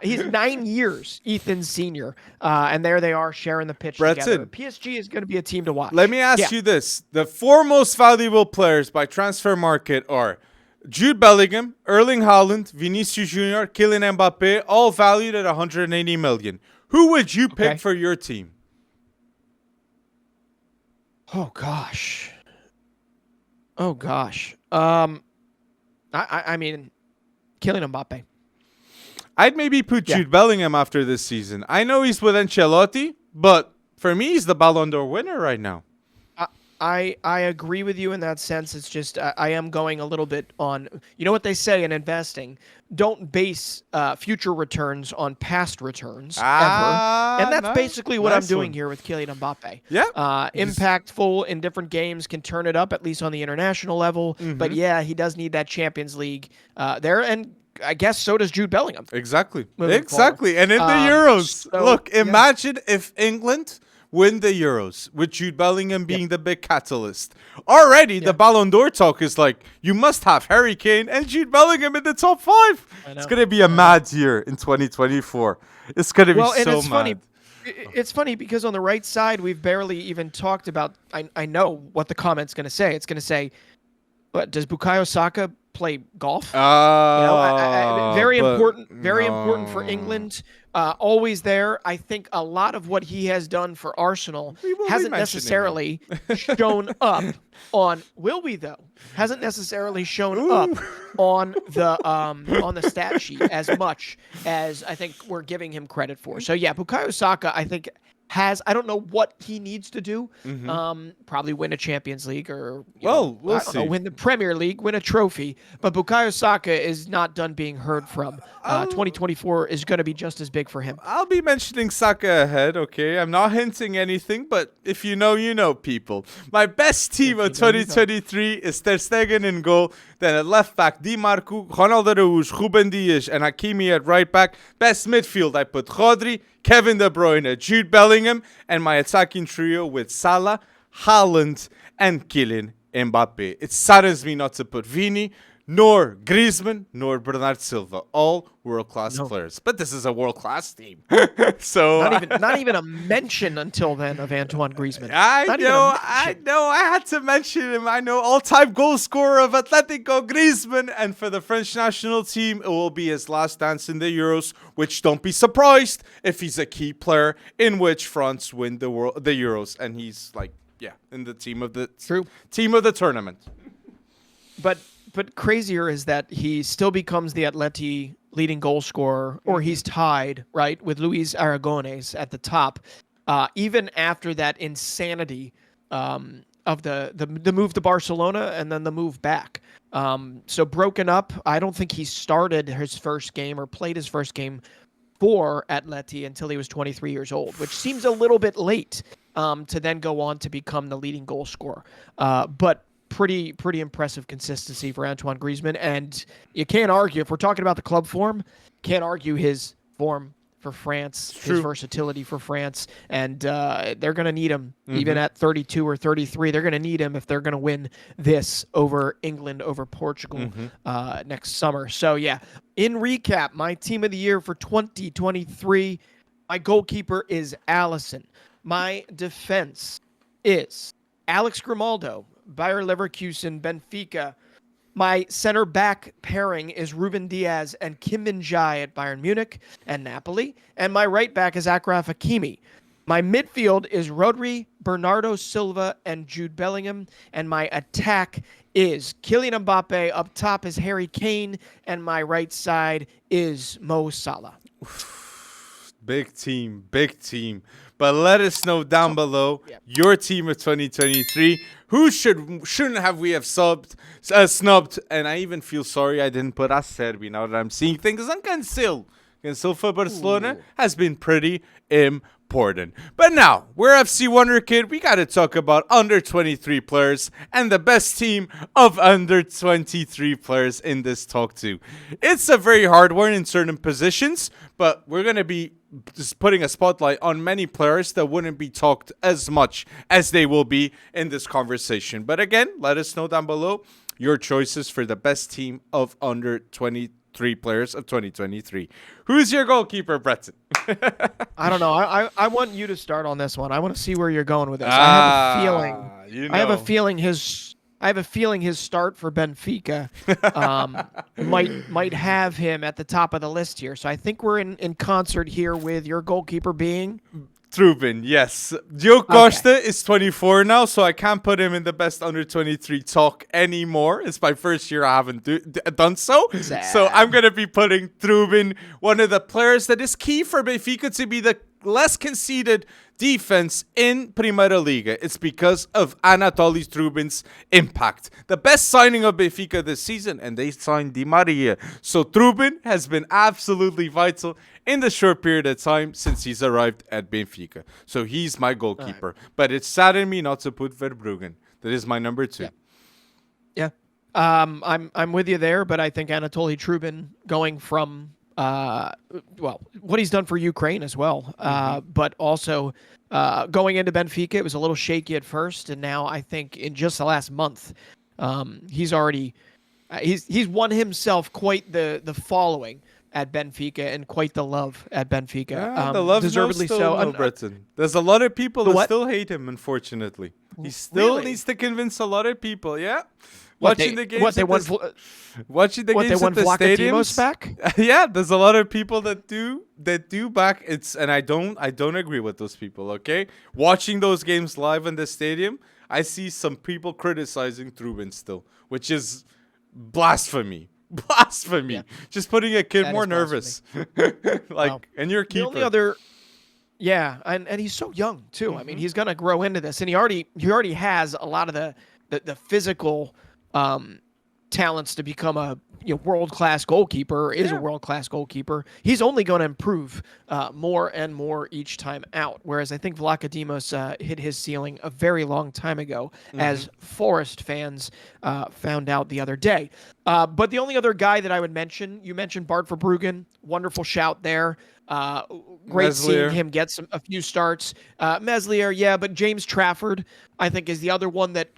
He's 9 years Ethan's senior, and there they are sharing the pitch together. PSG is going to be a team to watch. Let me ask you this. The 4 most valuable players by transfer market are Jude Bellingham, Erling Haaland, Vinicius Jr., Kylian Mbappe, all valued at 180 million. Who would you pick for your team? Oh gosh. I mean, Kylian Mbappe. I'd maybe put Jude Bellingham after this season. I know he's with Ancelotti, but for me, he's the Ballon d'Or winner right now. I agree with you in that sense. It's just I am going a little bit on, you know what they say in investing, don't base future returns on past returns ever. And that's basically what I'm doing here with Kylian Mbappe. Yeah. Impactful in different games, can turn it up, at least on the international level. Mm-hmm. But yeah, he does need that Champions League there. And I guess so does Jude Bellingham. Exactly. And in the Euros. Look, imagine if England win the Euros with Jude Bellingham being the big catalyst. Already, the Ballon d'Or talk is like, you must have Harry Kane and Jude Bellingham in the top 5. It's going to be a mad year in 2024. It's going to be so mad. Funny. It's funny because on the right side, we've barely even talked about, I know what the comment's going to say. It's going to say, but does Bukayo Saka play golf? Very important for England. Always there. I think a lot of what he has done for Arsenal hasn't necessarily shown up on. Will we though? Hasn't necessarily shown up on the stat sheet as much as I think we're giving him credit for. So yeah, Bukayo Saka, I think, has, I don't know what he needs to do. Probably win a Champions League or we'll see. Win the Premier League, win a trophy. But Bukayo Saka is not done being heard from. 2024 is going to be just as big for him. I'll be mentioning Saka ahead, okay? I'm not hinting anything, but if you know, you know, people. My best team of 2023 is Ter Stegen in goal. Then at left back, Di Marco, Ronald Araújo, Ruben Dias, and Hakimi at right back. Best midfield, I put Rodri, Kevin De Bruyne, Jude Bellingham, and my attacking trio with Salah, Haaland, and Kylian Mbappe. It saddens me not to put Vini, nor Griezmann, nor Bernard Silva. All world-class players. But this is a world-class team. So not even a mention until then of Antoine Griezmann. I know. I had to mention him. I know, all-time goal scorer of Atletico, Griezmann. And for the French national team, it will be his last dance in the Euros, which don't be surprised if he's a key player in which France win the Euros. And he's in the team of the tournament. But crazier is that he still becomes the Atleti leading goal scorer, or he's tied, right, with Luis Aragonés at the top, even after that insanity of the move to Barcelona and then the move back. So broken up, I don't think he started his first game or played his first game for Atleti until he was 23 years old, which seems a little bit late to then go on to become the leading goal scorer. But pretty impressive consistency for Antoine Griezmann, and you can't argue, if we're talking about the club form, can't argue his form for France, his versatility for France, and they're going to need him even at 32 or 33. They're going to need him if they're going to win this over England, over Portugal next summer. So yeah, in recap, my team of the year for 2023, my goalkeeper is Alisson. My defense is Alex Grimaldo, Bayer Leverkusen, Benfica. My center back pairing is Ruben Diaz and Kim Min-jae at Bayern Munich and Napoli. And my right back is Achraf Hakimi. My midfield is Rodri, Bernardo Silva, and Jude Bellingham. And my attack is Kylian Mbappe. Up top is Harry Kane. And my right side is Mo Salah. Big team, big team. But let us know down below your team of 2023. Who shouldn't have we have snubbed? And I even feel sorry I didn't put Acerbi now that I'm seeing things on Cancel. Cancel for Barcelona has been pretty important. But now, we're FC Wonderkid. We got to talk about under 23 players and the best team of under 23 players in this talk too. It's a very hard one in certain positions, but we're going to be just putting a spotlight on many players that wouldn't be talked as much as they will be in this conversation. But again, let us know down below your choices for the best team of under 23 players of 2023. Who's your goalkeeper, Breton? I don't know. I want you to start on this one. I want to see where you're going with this. I have a feeling. I have a feeling his start for Benfica might have him at the top of the list here. So I think we're in concert here with your goalkeeper being Trubin, yes. Diogo Costa is 24 now, so I can't put him in the best under 23 talk anymore. It's my first year I haven't done so. Sad. So I'm going to be putting Trubin, one of the players that is key for Benfica to be the less conceded defense in Primeira Liga. It's because of Anatoly Trubin's impact. The best signing of Benfica this season, and they signed Di Maria. So Trubin has been absolutely vital in the short period of time since he's arrived at Benfica. So he's my goalkeeper. Right. But it saddened me not to put Verbruggen. That is my number 2. Yeah. I'm with you there, but I think Anatoly Trubin going from what he's done for Ukraine as well, but also going into Benfica, it was a little shaky at first, and now I think in just the last month, he's already he's won himself quite the following at Benfica and quite the love at Benfica. The love deservedly so. Britain. There's a lot of people that still hate him, unfortunately. He still needs to convince a lot of people. Yeah. Watching the games at the stadiums back? Yeah, there's a lot of people that do back and I don't agree with those people, okay? Watching those games live in the stadium, I see some people criticizing Trubin still, which is blasphemy. Blasphemy. Yeah. Just putting a kid more nervous. And you're a keeper. The only other and he's so young too. I mean, he's going to grow into this, and he already has a lot of the physical talents to become a world-class goalkeeper, a world-class goalkeeper. He's only going to improve more and more each time out, whereas I think Vlachodimos hit his ceiling a very long time ago, as Forest fans found out the other day. But the only other guy that I would mention, you mentioned Bart Verbruggen, wonderful shout there. Great seeing him get a few starts. Meslier, but James Trafford, I think, is the other one that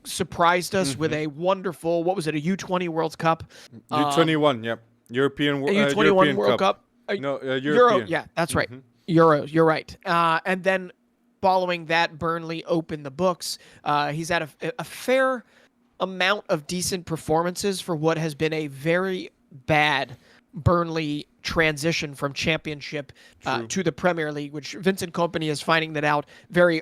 surprised us with a wonderful, what was it, a U20 World Cup? U21, yep. European U21 World Cup. European. Euro, yeah, that's right. Euros, you're right. And then following that, Burnley opened the books. He's had a fair amount of decent performances for what has been a very bad Burnley transition from Championship to the Premier League, which Vincent Kompany is finding that out very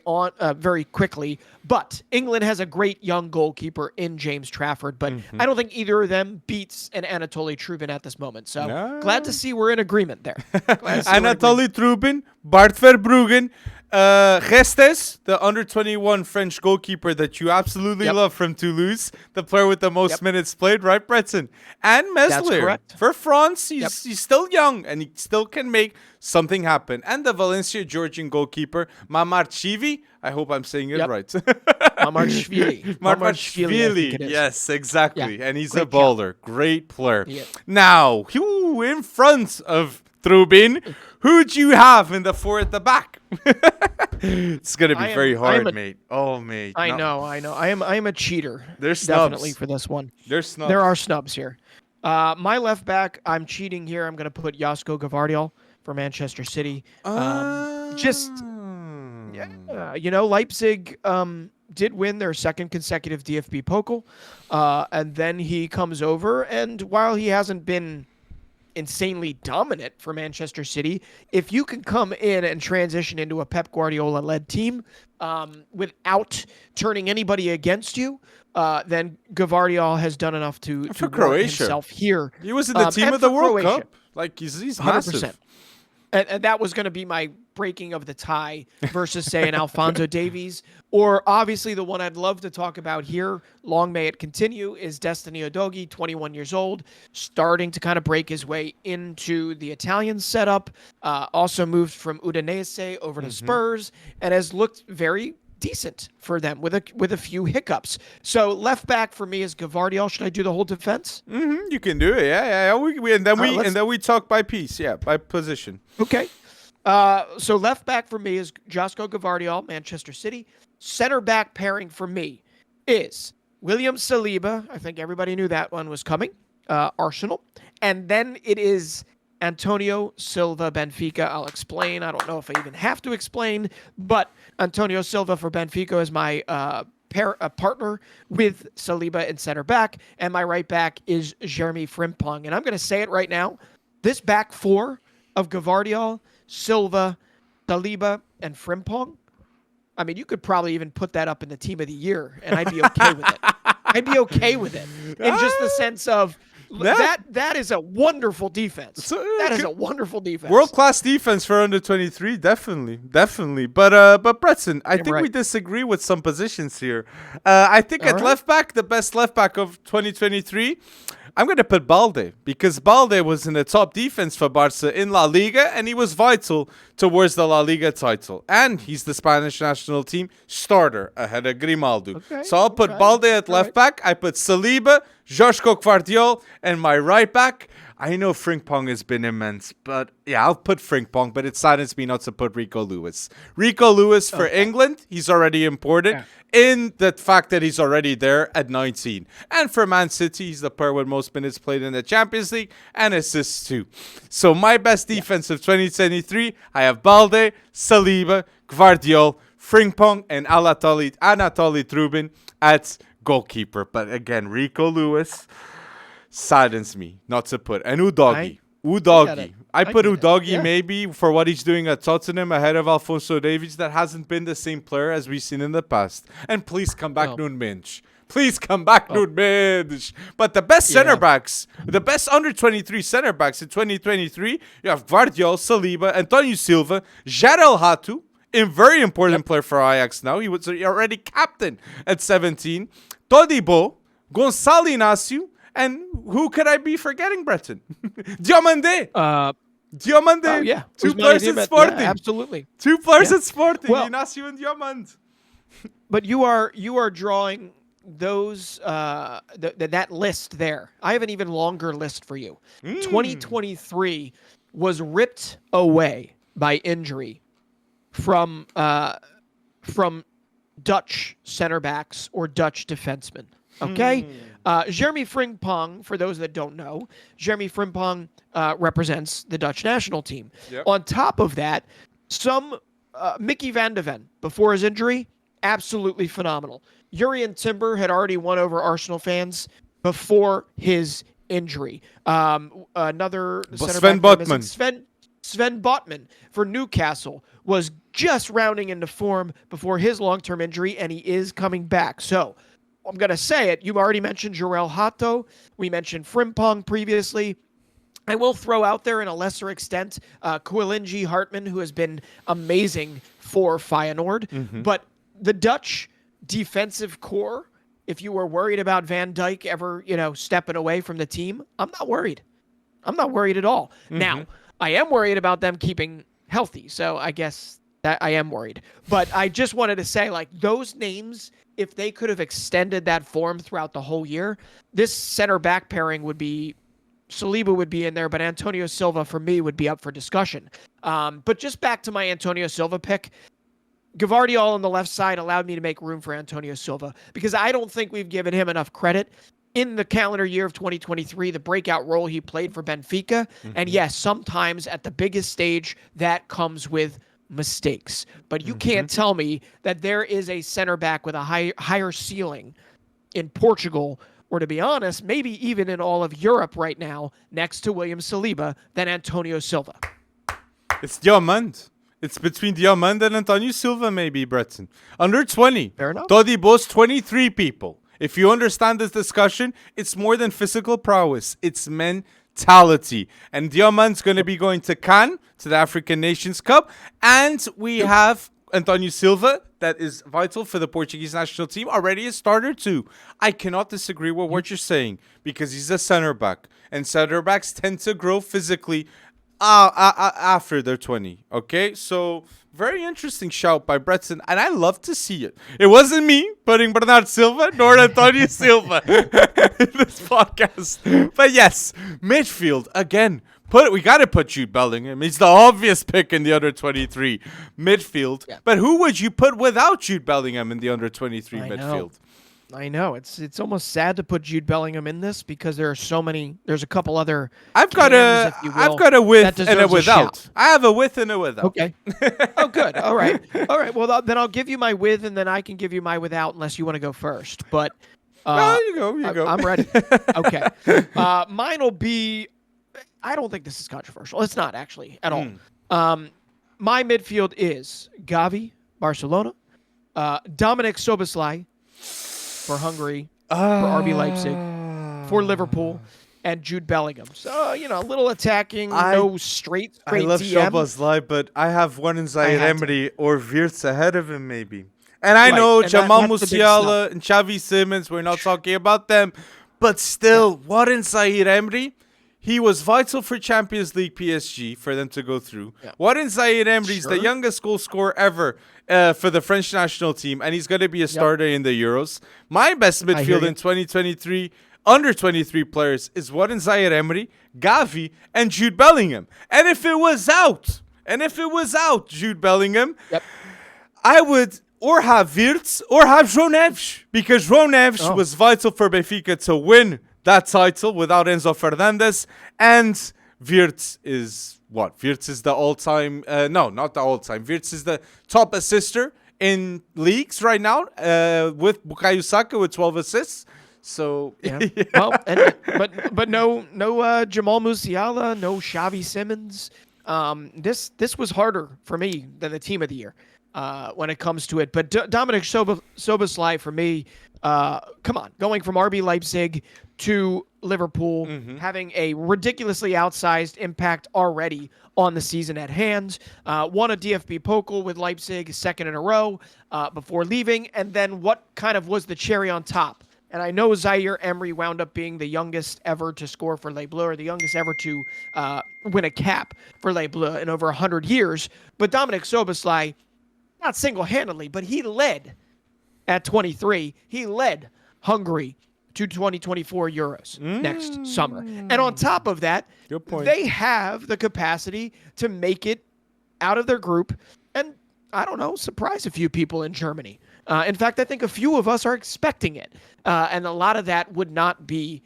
quickly. But England has a great young goalkeeper in James Trafford, but I don't think either of them beats an Anatoly Trubin at this moment. So glad to see we're in agreement there. Anatoly Trubin, Bart Verbruggen, Gestes, the under-21 French goalkeeper that you absolutely love from Toulouse, the player with the most minutes played, right, Breton? And Meslier. For France, he's still young, and he still can make something happen. And the Valencia Georgian goalkeeper, Mamarchvili. I hope I'm saying it right. Mamarchvili. Mamarchvili. Yes, exactly. And he's a baller. Great player. Now, in front of Trubin, who'd you have in the 4 at the back? It's gonna be very hard, mate. Oh, mate. I know. I am a cheater. There's snubs. Definitely for this one. There's snubs. There are snubs here. My left back, I'm cheating here. I'm gonna put Josko Gvardiol for Manchester City. Leipzig did win their second consecutive DFB Pokal, and then he comes over, and while he hasn't been insanely dominant for Manchester City, if you can come in and transition into a Pep Guardiola-led team without turning anybody against you, then Gvardiol has done enough to Croatia himself here. He was in the team of the World Cup. Like he's 100%. And that was going to be my breaking of the tie versus, say, an Alphonso Davies. Or obviously the one I'd love to talk about here, long may it continue, is Destiny Udogie, 21 years old, starting to kind of break his way into the Italian setup. Also moved from Udinese over to Spurs and has looked very decent for them with a few hiccups. So left back for me is Gvardiol. Should I do the whole defense? You can do it. Yeah. And then we talk by piece. Yeah, by position. Okay. So left back for me is Josko Gvardiol, Manchester City. Center back pairing for me is William Saliba. I think everybody knew that one was coming. Arsenal. And then it is Antonio Silva, Benfica. I'll explain. I don't know if I even have to explain, but Antonio Silva for Benfica is my partner with Saliba in center back, and my right back is Jeremy Frimpong. And I'm going to say it right now. This back four of Gvardiol, Silva, Saliba, and Frimpong, I mean, you could probably even put that up in the team of the year, and I'd be okay with it. I'd be okay with it in just the sense of that is a wonderful defense. That is a wonderful defense. World-class defense for under 23, definitely. But Bretson, I think we disagree with some positions here. I think at left back, the best left back of 2023, I'm going to put Balde, because Balde was in the top defense for Barca in La Liga, and he was vital towards the La Liga title. And he's the Spanish national team starter ahead of Grimaldo. So I'll put Balde at left back. I put Saliba, Josko Gvardiol, and my right back. I know Frimpong has been immense, but yeah, I'll put Frimpong, but it saddens me not to put Rico Lewis. Rico Lewis for England, he's already important in the fact that he's already there at 19. And for Man City, he's the player with most minutes played in the Champions League and assists too. So my best defense of 2023, I have Balde, Saliba, Gvardiol, Frimpong, and Anatoly Trubin at goalkeeper. But again, Rico Lewis saddens me not to put. And Udogie. I put Udogie maybe for what he's doing at Tottenham ahead of Alphonso Davies. That hasn't been the same player as we've seen in the past. And please come back, Nuno Mendes. Please come back, Nuno Mendes. But the best center backs, the best under 23 center backs in 2023, you have Gvardiol, Saliba, Antonio Silva, Jarel Hatu, a very important player for Ajax now. He was already captain at 17. Todibo, Gonçalo Inácio, and who could I be forgetting, Breton? Diomande. Diomande. Oh, yeah. 2 players at Sporting. Yeah, absolutely. 2 players at Sporting. Well, Inácio and Diomande. But you are drawing those that list there. I have an even longer list for you. 2023 was ripped away by injury from Dutch center backs or Dutch defensemen. Okay? Jeremy Frimpong, for those that don't know, Jeremy Frimpong represents the Dutch national team. Yep. On top of that, Mickey van de Ven, before his injury, absolutely phenomenal. Jurrien Timber had already won over Arsenal fans before his injury. Another center Sven back Botman. Sven Botman for Newcastle was just rounding into form before his long-term injury, and he is coming back. So I'm going to say it. You already mentioned Jarel Hato. We mentioned Frimpong previously. I will throw out there in a lesser extent Kwilinji Hartman, who has been amazing for Feyenoord. But the Dutch defensive core, if you were worried about Van Dijk ever, stepping away from the team, I'm not worried. I'm not worried at all. Now, I am worried about them keeping healthy, so I guess that I am worried. But I just wanted to say, those names, if they could have extended that form throughout the whole year, this center back pairing would be, Saliba would be in there, but Antonio Silva for me would be up for discussion. But just back to my Antonio Silva pick, Gvardiol on the left side allowed me to make room for Antonio Silva because I don't think we've given him enough credit in the calendar year of 2023, the breakout role he played for Benfica. And yes, sometimes at the biggest stage that comes with mistakes. But you can't tell me that there is a center back with a higher ceiling in Portugal, or to be honest, maybe even in all of Europe right now, next to William Saliba, than Antonio Silva. It's Diamond. It's between Diamond and Antonio Silva, maybe, Breton. Under 20. Fair enough. Todi boasts 23 people. If you understand this discussion, it's more than physical prowess. It's mentality. mentality. And Diamant's going to be going to Cannes, to the African Nations Cup. And we have Antonio Silva, that is vital for the Portuguese national team, already a starter too. I cannot disagree with what you're saying because he's a center back. And center backs tend to grow physically after they're 20. Okay, so very interesting shout by Bretson, and I love to see it. It wasn't me putting Bernardo Silva nor Antonio Silva in this podcast, but yes, midfield again. We got to put Jude Bellingham. He's the obvious pick in the under 23 midfield. Yeah. But who would you put without Jude Bellingham in the under 23 midfield? I know it's almost sad to put Jude Bellingham in this because there are so many. There's a couple other. I've got a with and a without. I have a with and a without. Okay. Oh, good. All right. Well, then I'll give you my with, and then I can give you my without, unless you want to go first. But no, you go. I'm ready. Okay. Mine will be. I don't think this is controversial. It's not actually at all. My midfield is Gavi, Barcelona, Dominik Szoboszlai for Hungary, for RB Leipzig, for Liverpool, and Jude Bellingham. So, a little attacking, no straight I love DM. Szoboszlai, but I have one in Zaire Emery or Wirtz ahead of him, maybe. And I know Jamal Musiala and Xavi Simons, we're not talking about them, but still, what in Zaire Emery? He was vital for Champions League PSG for them to go through. Yeah. What in Zaire Emery is the youngest goal scorer ever for the French national team, and he's going to be a starter in the Euros. My best midfield in 2023, under 23 players, is what in Zaire Emery, Gavi, and Jude Bellingham. And if it was out, Jude Bellingham, I would or have Wirtz or have João Neves, because João Neves was vital for Benfica to win that title without Enzo Fernandez. And Wirtz is what? Wirtz is the all-time... no, not the all-time. Wirtz is the top assister in leagues right now with Bukayo Saka with 12 assists. So... Yeah. Well, but no Jamal Musiala, no Xavi Simons. This was harder for me than the team of the year when it comes to it. But Dominik Szoboszlai for me... come on, going from RB Leipzig to Liverpool, having a ridiculously outsized impact already on the season at hand. Won a DFB Pokal with Leipzig, second in a row before leaving. And then what kind of was the cherry on top? And I know Zaire Emery wound up being the youngest ever to score for Les Bleus, or the youngest ever to win a cap for Les Bleus in over 100 years. But Dominik Szoboszlai, not single-handedly, but he led at 23. He led Hungary to 2024 Euros next summer. And on top of that, they have the capacity to make it out of their group and, I don't know, surprise a few people in Germany. In fact, I think a few of us are expecting it. And a lot of that would not be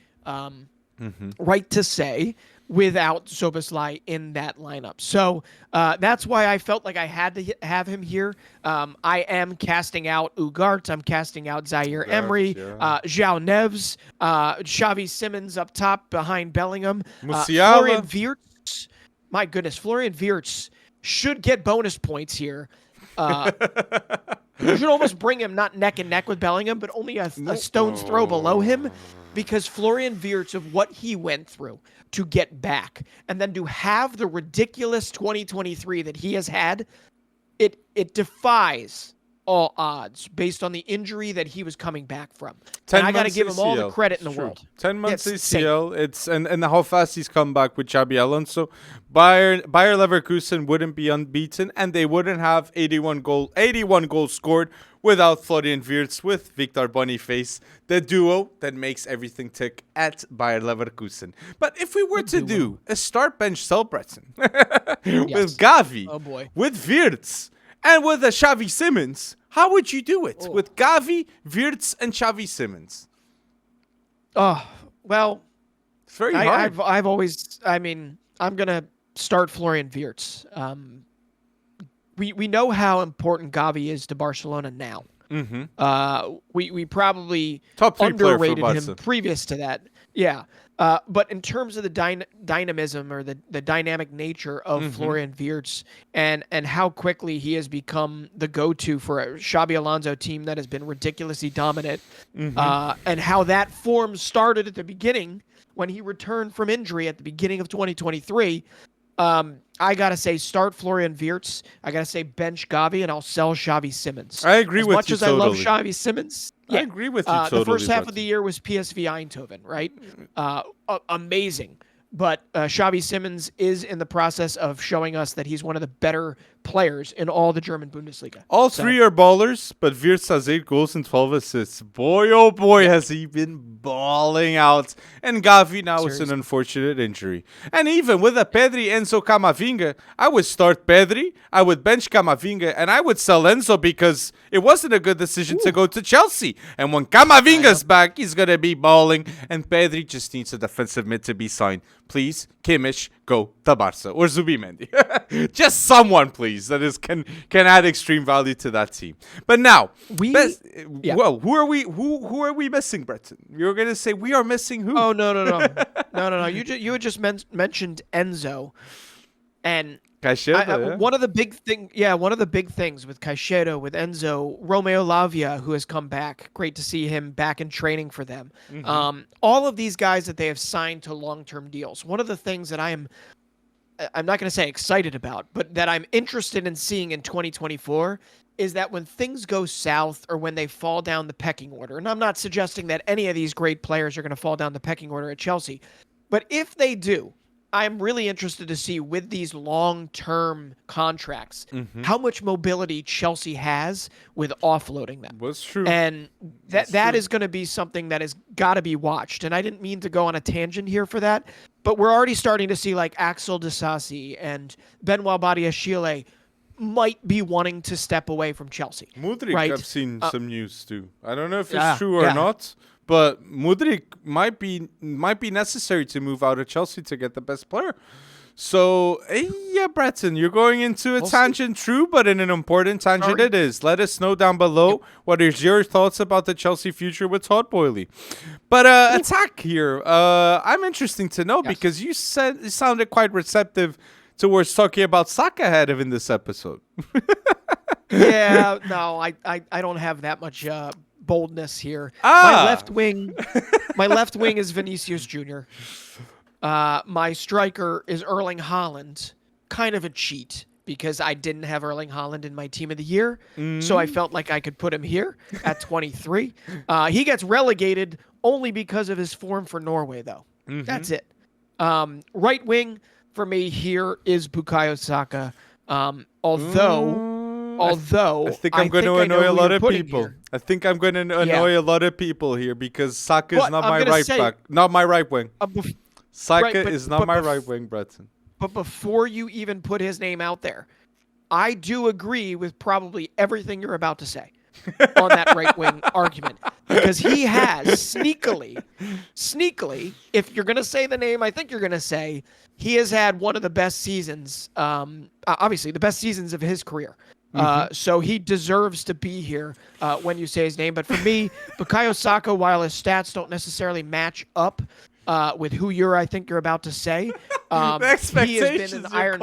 right to say without Szoboszlai in that lineup. So that's why I felt like I had to have him here. I am casting out Ugarte. I'm casting out Zaire Emery, João Neves, Xavi Simons up top behind Bellingham. Florian Wirtz. My goodness, Florian Wirtz should get bonus points here. You should almost bring him not neck and neck with Bellingham, but only a stone's throw below him, because Florian Wirtz, of what he went through to get back and then to have the ridiculous 2023 that he has had, it defies all odds based on the injury that he was coming back from. And I got to give him all the credit in the world. 10 months ACL. And how fast he's come back with Xabi Alonso. Bayer Leverkusen wouldn't be unbeaten, and they wouldn't have 81 goals scored without Florian Wirtz, with Victor Boniface, the duo that makes everything tick at Bayer Leverkusen. But if we were to do a start bench Selbretzen with Gavi, with Wirtz, and with a Xavi Simons, how would you do it? With Gavi, Wirtz, and Xavi Simons? Oh, well, it's very hard. I've always, I'm going to start Florian Wirtz. We know how important Gavi is to Barcelona now. We probably top 3 underrated him previous to that. Yeah. But in terms of the dynamism or the dynamic nature of Florian Wirtz and how quickly he has become the go-to for a Xabi Alonso team that has been ridiculously dominant, and how that form started at the beginning when he returned from injury at the beginning of 2023. I got to say start Florian Wirtz. I got to say bench Gavi, and I'll sell Xavi Simons. I agree with you As much as I love Xavi Simons, I agree with you totally. The first half of the year was PSV Eindhoven, right? Amazing. But Xavi Simons is in the process of showing us that he's one of the better players in all the German Bundesliga. All three are ballers, but Wirtz has 8 goals and 12 assists. Boy, oh boy, has he been balling out. And Gavi now is an unfortunate injury. And even with a Pedri, Enzo, Camavinga, I would start Pedri, I would bench Camavinga, and I would sell Enzo because it wasn't a good decision to go to Chelsea. And when Camavinga's back, he's going to be balling. And Pedri just needs a defensive mid to be signed. Please, Kimmich, go to Barca or Zubimendi. Just someone, please, that is can add extreme value to that team. But now, well, who are we missing, Breton? You're gonna say we are missing who? Oh no. You had just mentioned Enzo, and one of the big things with Caicedo, with Enzo, Romeo Lavia, who has come back. Great to see him back in training for them. Mm-hmm. All of these guys that they have signed to long-term deals. One of the things that I'm not going to say excited about, but that I'm interested in seeing in 2024 is that when things go south or when they fall down the pecking order, and I'm not suggesting that any of these great players are going to fall down the pecking order at Chelsea, but if they do, I'm really interested to see with these long-term contracts how much mobility Chelsea has with offloading them. That's true. And that is going to be something that has got to be watched. And I didn't mean to go on a tangent here for that, but we're already starting to see like Axel Disasi and Benoit Badiashile might be wanting to step away from Chelsea. Mudryk, right? I've seen some news too. I don't know if it's true or not. But Mudryk might be necessary to move out of Chelsea to get the best player. So, yeah, Breton, you're going into a tangent, true, but in an important tangent it is. Let us know down below what is your thoughts about the Chelsea future with Todd Boehly. But attack here, I'm interesting to know because you sounded quite receptive towards talking about Saka ahead of in this episode. Yeah, no, I don't have that much boldness here. My left wing is Vinicius Jr. My striker is Erling Haaland. Kind of a cheat because I didn't have Erling Haaland in my team of the year. So I felt like I could put him here at 23. He gets relegated only because of his form for Norway, though. That's it. Right wing for me here is Bukayo Saka. Although I think I'm going to annoy a lot of people. I think I'm going to annoy a lot of people here because Saka is not my right back, not my right wing. Saka is not my right wing, Breton. But before you even put his name out there, I do agree with probably everything you're about to say on that right wing argument because he has sneakily, if you're going to say the name I think you're going to say, he has had one of the best seasons, obviously the best seasons of his career. So he deserves to be here when you say his name. But for me, Bukayo Saka, while his stats don't necessarily match up with who I think you're about to say, he has been an Iron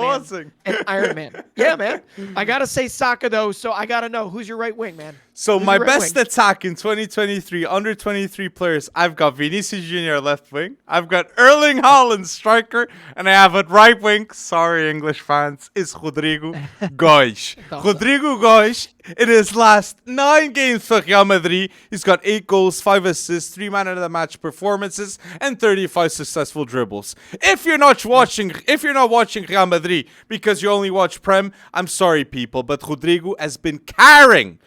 Man. Yeah, man. I got to say Saka, though, so I got to know who's your right wing, man. So my best attack in 2023, under 23 players, I've got Vinicius Jr. left wing. I've got Erling Haaland striker. And I have at right wing, sorry English fans, is Rodrigo Goes. Rodrigo Goes, in his last 9 games for Real Madrid, he's got 8 goals, 5 assists, 3 man of the match performances, and 35 successful dribbles. If you're not watching Real Madrid because you only watch Prem, I'm sorry people, but Rodrigo has been carrying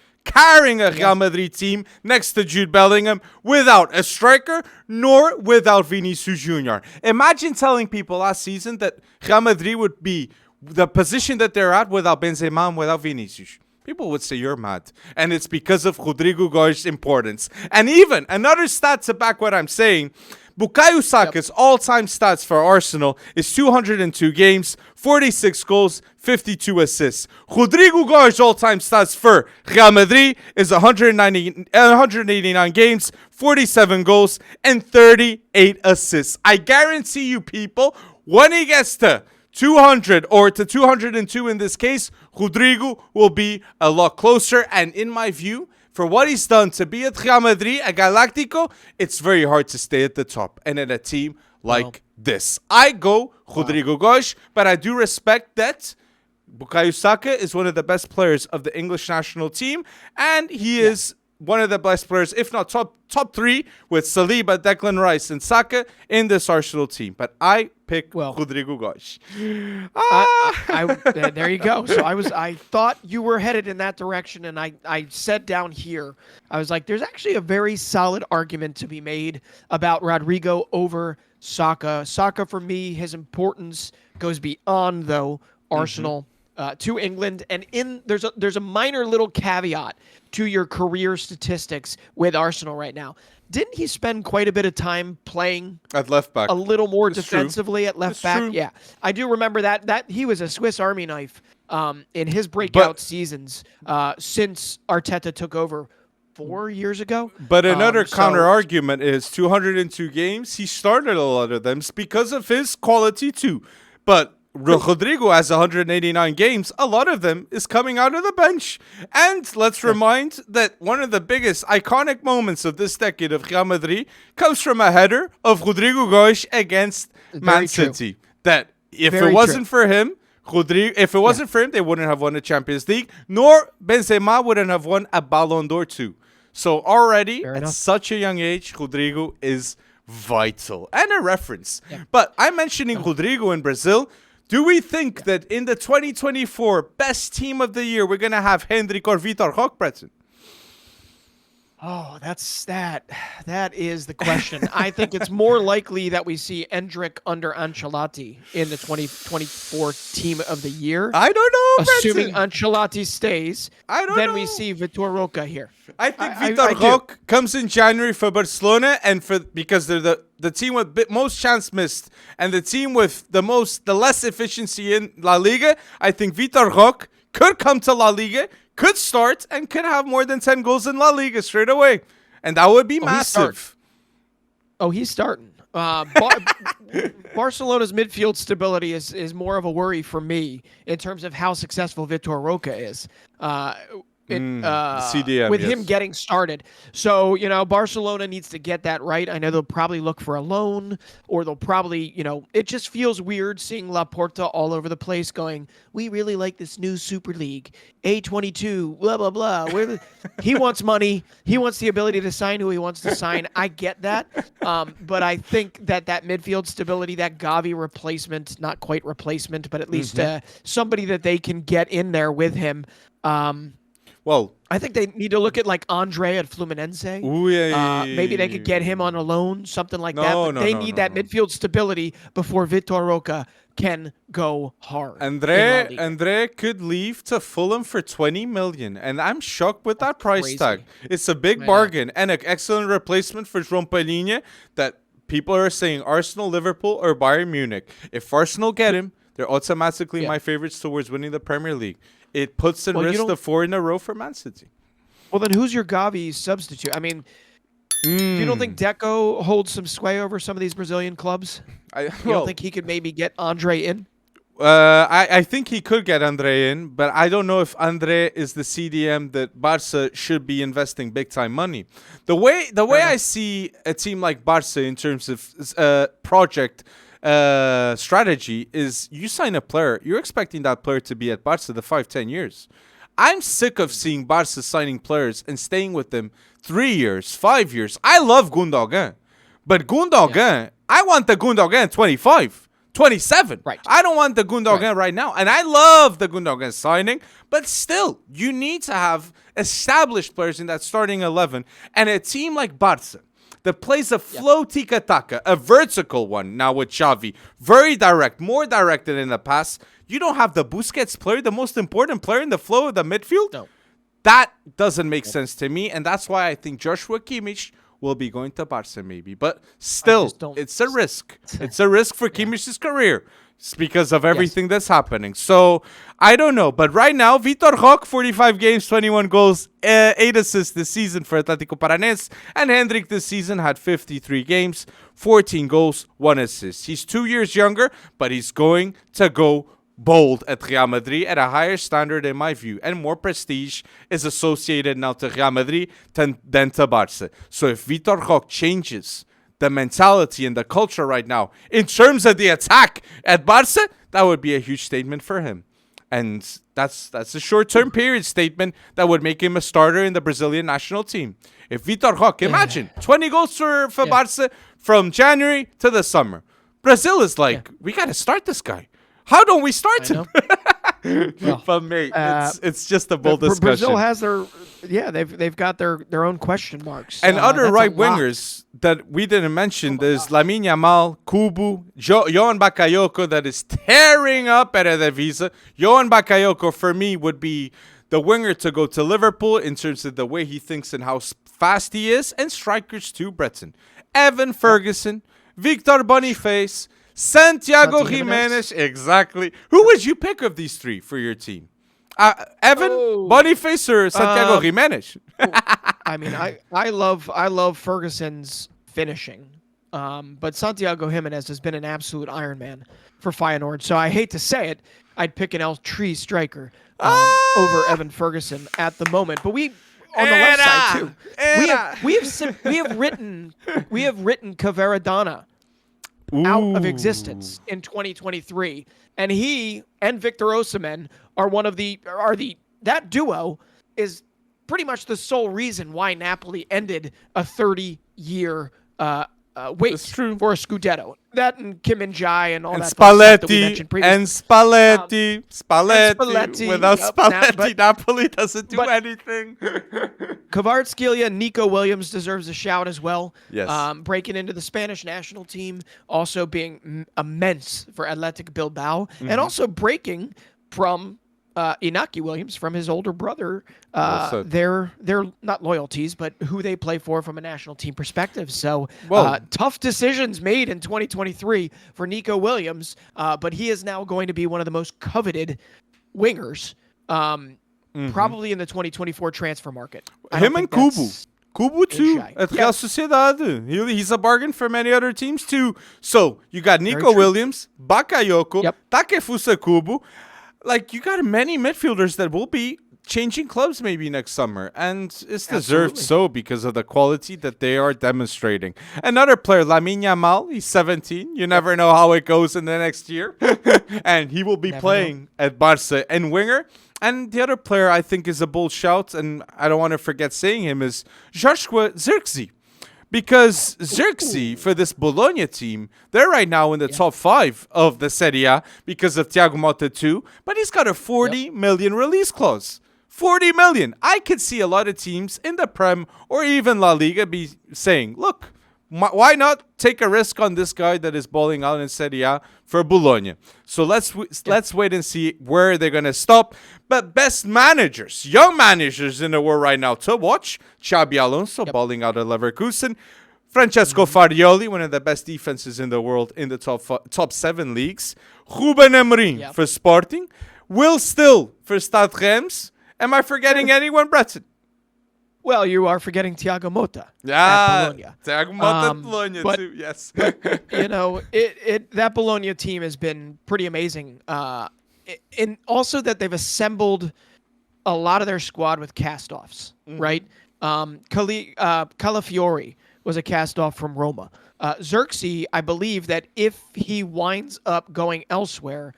a Real Madrid team next to Jude Bellingham without a striker nor without Vinicius Jr. Imagine telling people last season that Real Madrid would be the position that they're at without Benzema and without Vinicius. People would say you're mad. And it's because of Rodrigo Goes' importance. And even another stat to back what I'm saying, Bukayo Saka's all-time stats for Arsenal is 202 games, 46 goals, 52 assists. Rodrigo Goes' all-time stats for Real Madrid is 189 games, 47 goals, and 38 assists. I guarantee you people, when he gets to 200 or to 202 in this case, Rodrigo will be a lot closer. And in my view, for what he's done to be at Real Madrid, at Galactico, it's very hard to stay at the top. And in a team like this. I go Rodrigo Goes, but I do respect that Bukayo Saka is one of the best players of the English national team, and he is one of the best players, if not top three, with Saliba, Declan Rice, and Saka in this Arsenal team. But I pick Rodrigo Goes. There you go. So I thought you were headed in that direction, and I said down here, I was like, there's actually a very solid argument to be made about Rodrigo over Saka. Saka, for me, his importance goes beyond, though, Arsenal to England. And there's a minor little caveat to your career statistics with Arsenal right now. Didn't he spend quite a bit of time playing at left back, a little more defensively at left back? True. Yeah, I do remember that he was a Swiss Army knife in his breakout seasons since Arteta took over 4 years ago. But another counter argument is 202 games. He started a lot of them because of his quality too. But Rodrigo has 189 games. A lot of them is coming out of the bench. And let's remind that one of the biggest iconic moments of this decade of Real Madrid comes from a header of Rodrigo Goes against Man City. That if it wasn't for him, they wouldn't have won the Champions League, nor Benzema wouldn't have won a Ballon d'Or too. So already at such a young age, Rodrigo is vital and a reference. Yeah. But I'm mentioning Rodrigo in Brazil. Do we think that in the 2024 best team of the year, we're going to have Hendrik or Vitor Roque present? Oh, that is the question. I think it's more likely that we see Hendrik under Ancelotti in the 2024 team of the year. I don't know, assuming Ancelotti stays, then we see Vitor Roque here. I think Vitor Roque comes in January for Barcelona, and because they're the team with most chance missed and the team with the less efficiency in La Liga. I think Vitor Roque could come to La Liga, could start, and could have more than 10 goals in La Liga straight away. And that would be massive. He's starting. Barcelona's midfield stability is more of a worry for me in terms of how successful Vitor Roque is. CDM, with him getting started. So, Barcelona needs to get that right. I know they'll probably look for a loan, or they'll probably, it just feels weird seeing Laporta all over the place going, we really like this new Super League, A22, blah, blah, blah. He wants money. He wants the ability to sign who he wants to sign. I get that. But I think that midfield stability, that Gavi replacement, not quite replacement, but at least somebody that they can get in there with him, well, I think they need to look at like Andre at Fluminense. Ooh, maybe they could get him on a loan, something like that. But they need that midfield stability before Vitor Roque can go hard. Andre could leave to Fulham for 20 million, and I'm shocked with that price tag. It's a big bargain and an excellent replacement for João Palhinha that people are saying Arsenal, Liverpool, or Bayern Munich. If Arsenal get him, they're automatically my favorites towards winning the Premier League. It puts in risk the 4 in a row for Man City. Well, then who's your Gavi substitute? I mean, you don't think Deco holds some sway over some of these Brazilian clubs? You don't think he could maybe get Andre in? I think he could get Andre in, but I don't know if Andre is the CDM that Barca should be investing big time money. The way I see a team like Barca in terms of project strategy is you sign a player, you're expecting that player to be at Barca the 5-10 years. I'm sick of seeing Barca signing players and staying with them 3 years, 5 years. I love Gundogan, but Gundogan, I want the Gundogan 25, 27. Right. I don't want the Gundogan right now, and I love the Gundogan signing, but still, you need to have established players in that starting 11, and a team like Barca that plays a flow tiki-taka, a vertical one now with Xavi. Very direct, more direct than in the past. You don't have the Busquets player, the most important player in the flow of the midfield? No. That doesn't make sense to me, and that's why I think Joshua Kimmich will be going to Barca maybe. But still, it's a risk. It's a risk for Kimmich's career. It's because of everything that's happening. So, I don't know. But right now, Vitor Roque, 45 games, 21 goals, 8 assists this season for Atlético Paranaense. And Hendrik this season had 53 games, 14 goals, 1 assist. He's 2 years younger, but he's going to go bold at Real Madrid at a higher standard in my view. And more prestige is associated now to Real Madrid than to Barca. So if Vitor Roque changes the mentality and the culture right now in terms of the attack at Barca, that would be a huge statement for him. And that's a short-term period statement that would make him a starter in the Brazilian national team. If Vitor Roque, imagine 20 goals for Barca from January to the summer. Brazil is like, we got to start this guy. How don't we start him? Well, but mate, it's just a bold discussion. Brazil has they've got their own question marks. And other right wingers that we didn't mention, there's Lamine Yamal, Kubu, Johan Bakayoko that is tearing up at Eredivisie. Johan Bakayoko for me would be the winger to go to Liverpool in terms of the way he thinks and how fast he is, and strikers too, Breton. Evan Ferguson, Victor Boniface, Santiago Jimenez. Exactly. Who would you pick of these three for your team? Evan, Boniface, or Santiago Jimenez? I mean, I love Ferguson's finishing, but Santiago Jimenez has been an absolute Iron Man for Feyenoord. So I hate to say it, I'd pick an L3 striker over Evan Ferguson at the moment. But we on the left side too. We have written Cavaradonna out of existence in 2023, and he and Victor Osimhen are that duo is pretty much the sole reason why Napoli ended a 30-year wait for a Scudetto. That and Kim Min-jae and all and that Spalletti, stuff that we mentioned previously. Spalletti. Without Spalletti, Napoli doesn't do anything. Kvaratskhelia, Nico Williams deserves a shout as well. Yes. Breaking into the Spanish national team, also being immense for Athletic Bilbao, and also breaking from Inaki Williams from his older brother. They're not loyalties, but who they play for from a national team perspective. So tough decisions made in 2023 for Nico Williams, but he is now going to be one of the most coveted wingers, probably in the 2024 transfer market. Him and Kubu too at Real Sociedad. He's a bargain for many other teams too. So you got Nico Williams, Bakayoko, Takefusa Kubu. Like, you got many midfielders that will be changing clubs maybe next summer, and it's deserved so because of the quality that they are demonstrating. Another player, Lamine Yamal, he's 17. You never know how it goes in the next year. And he will be playing at Barca and winger. And the other player I think is a bold shout, and I don't want to forget saying him, is Joshua Zirkzee. Because Zirkzee, for this Bologna team, they're right now in the top 5 of the Serie A because of Thiago Motta too, but he's got a 40 million release clause. 40 million. I could see a lot of teams in the Prem or even La Liga be saying, look, why not take a risk on this guy that is balling out in Serie A for Bologna? So let's wait and see where they're going to stop. But best managers, young managers in the world right now to watch. Xabi Alonso balling out at Leverkusen. Francesco Farioli, one of the best defenses in the world in the top 7 leagues. Ruben Amorim for Sporting. Will Still for Stade Reims. Am I forgetting anyone, Breton? Well, you are forgetting Thiago Motta. Yeah, Thiago Motta at Bologna too. Yes, you know that Bologna team has been pretty amazing. And also that they've assembled a lot of their squad with cast-offs, right? Calafiori was a cast-off from Roma. Zirkzee, I believe that if he winds up going elsewhere,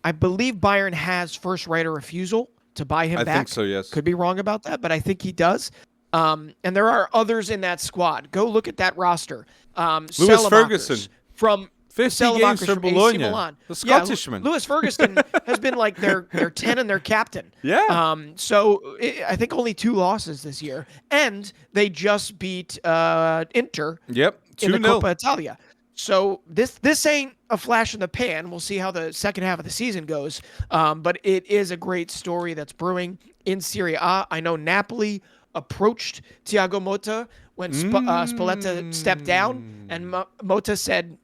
I believe Bayern has first right of refusal to buy him back. I think so, yes. Could be wrong about that, but I think he does. And there are others in that squad. Go look at that roster. Lewis Ferguson from 50 games for Bologna. The Scottishman. Lewis Ferguson has been like their 10 and their captain. Yeah. I think only 2 losses this year, and they just beat Inter. Yep. 2-0 in the Coppa Italia. So this ain't a flash in the pan. We'll see how the second half of the season goes. But it is a great story that's brewing in Serie A. I know Napoli approached Thiago Motta when Spalletti stepped down, and Motta said,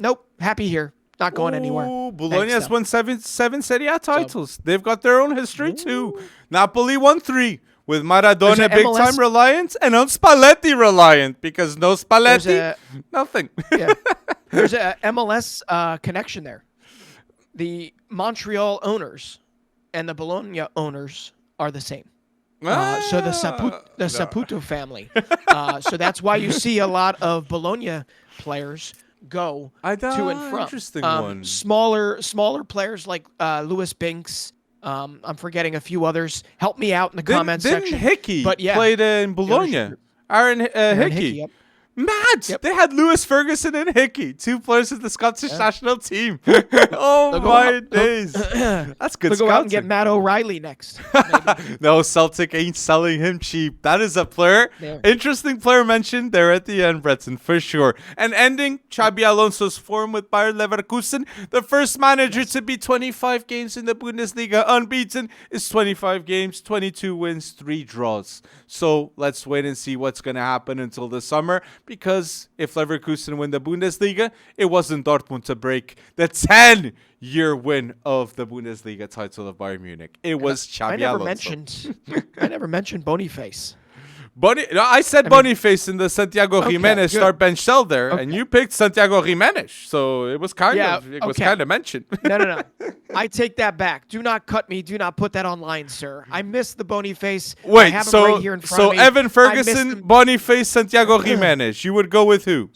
nope, happy here. Not going anywhere. Bologna has won seven Serie A titles. They've got their own history too. Napoli won 3. With Maradona big-time reliant and on Spalletti reliant, because no Spalletti, nothing. There's a MLS connection there. The Montreal owners and the Bologna owners are the same. So the No. Saputo family. So that's why you see a lot of Bologna players go to and from. Interesting one. Smaller players like Lewis Binks. I'm forgetting a few others. Help me out in the comments Didn't section. Hickey But yeah, played in Bologna? Aaron Hickey. Yep. Mad! Yep. They had Lewis Ferguson and Hickey, 2 players of the Scottish national team. Oh my days. That's good They'll go out and get scouting. Matt O'Reilly next. No, Celtic ain't selling him cheap. That is a player. There. Interesting player mentioned there at the end, Breton, for sure. And ending Xabi Alonso's form with Bayer Leverkusen, the first manager to be 25 games in the Bundesliga unbeaten, is 25 games, 22 wins, 3 draws. So let's wait and see what's going to happen until the summer, because if Leverkusen win the Bundesliga, it wasn't Dortmund to break the 10-year win of the Bundesliga title of Bayern Munich. It was Xabi Alonso. I never mentioned Boniface. I said Boniface in the Santiago Jimenez good. start bench cell there, and you picked Santiago Jimenez, so it was kind of mentioned. No. I take that back. Do not cut me. Do not put that online, sir. I missed the Boniface. I Wait, have him right here in front of me. Evan I Ferguson, missed him. Boniface, Santiago Jimenez. You would go with who?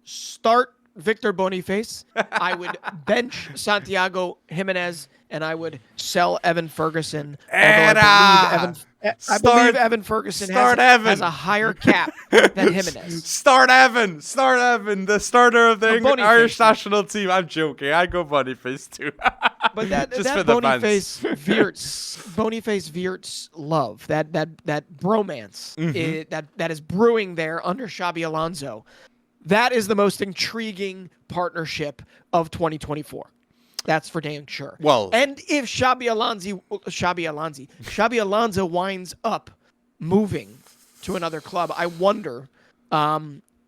Start Victor Boniface. I would bench Santiago Jimenez, and I would sell Evan Ferguson. I believe Evan Ferguson has a higher cap than Jimenez. Start Evan, the starter of the Irish national team. I'm joking. I go Boniface too. But that for the Boniface Wirtz love, that bromance that is brewing there under Xabi Alonso, that is the most intriguing partnership of 2024. That's for damn sure. Well, and if Xabi Alonso winds up moving to another club, I wonder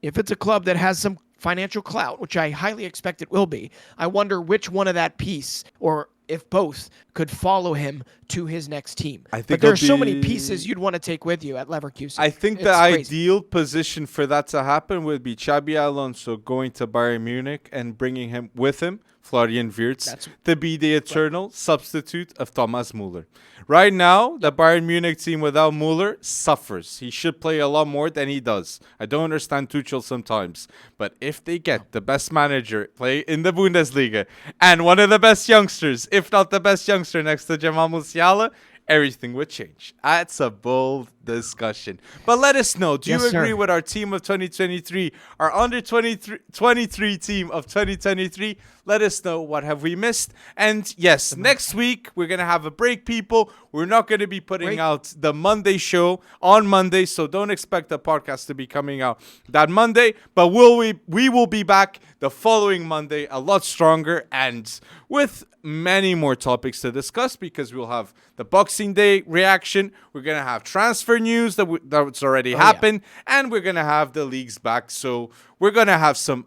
if it's a club that has some financial clout, which I highly expect it will be. I wonder which one of that piece, or if both, could follow him to his next team. I think but there's so many pieces you'd want to take with you at Leverkusen. I think the ideal position for that to happen would be Xabi Alonso going to Bayern Munich and bringing him with him, Florian Wirtz, to be the eternal substitute of Thomas Müller. Right now, the Bayern Munich team without Müller suffers. He should play a lot more than he does. I don't understand Tuchel sometimes. But if they get the best manager play in the Bundesliga and one of the best youngsters, if not the best youngster next to Jamal Musiala, everything would change. That's a bold discussion. But let us know. Do you agree with our team of 2023, our under 23 team of 2023? Let us know, what have we missed? And yes, next week we're going to have a break, people. We're not going to be putting out the Monday show on Monday, so don't expect the podcast to be coming out that Monday. But we will be back the following Monday, a lot stronger and with many more topics to discuss, because we'll have the Boxing Day reaction. We're going to have transfer news that's already happened, and we're going to have the leagues back. So we're going to have some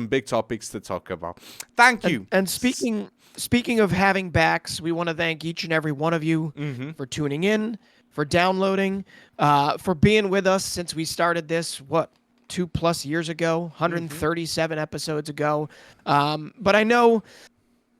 big topics to talk about. Thank you. And speaking of having backs, we want to thank each and every one of you for tuning in, for downloading, for being with us since we started this, 2+ years ago, 137 episodes ago. But I know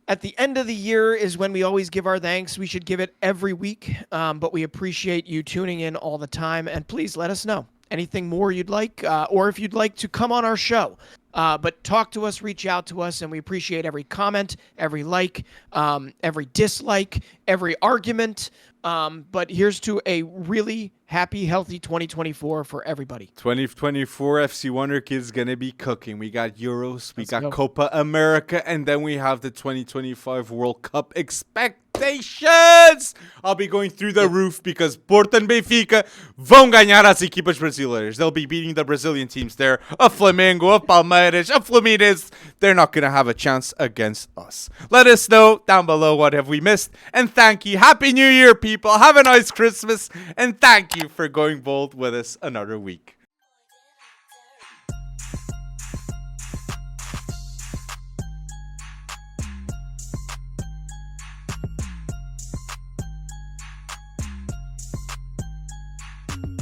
at the end of the year is when we always give our thanks. We should give it every week, but we appreciate you tuning in all the time. And please let us know anything more you'd like, or if you'd like to come on our show. But talk to us, reach out to us, and we appreciate every comment, every like, every dislike, every argument. But here's to a really happy, healthy 2024 for everybody. 2024 FC Wonderkid is going to be cooking. We got Euros, we got Copa America, and then we have the 2025 World Cup expectations. I'll be going through the roof because Porto and Benfica vão ganhar as equipas brasileiras. They'll be beating the Brazilian teams there. A Flamengo, a Palmeiras, a Fluminense. They're not going to have a chance against us. Let us know down below what have we missed. And thank you. Happy New Year, people. Have a nice Christmas. And thank you for going bold with us another week.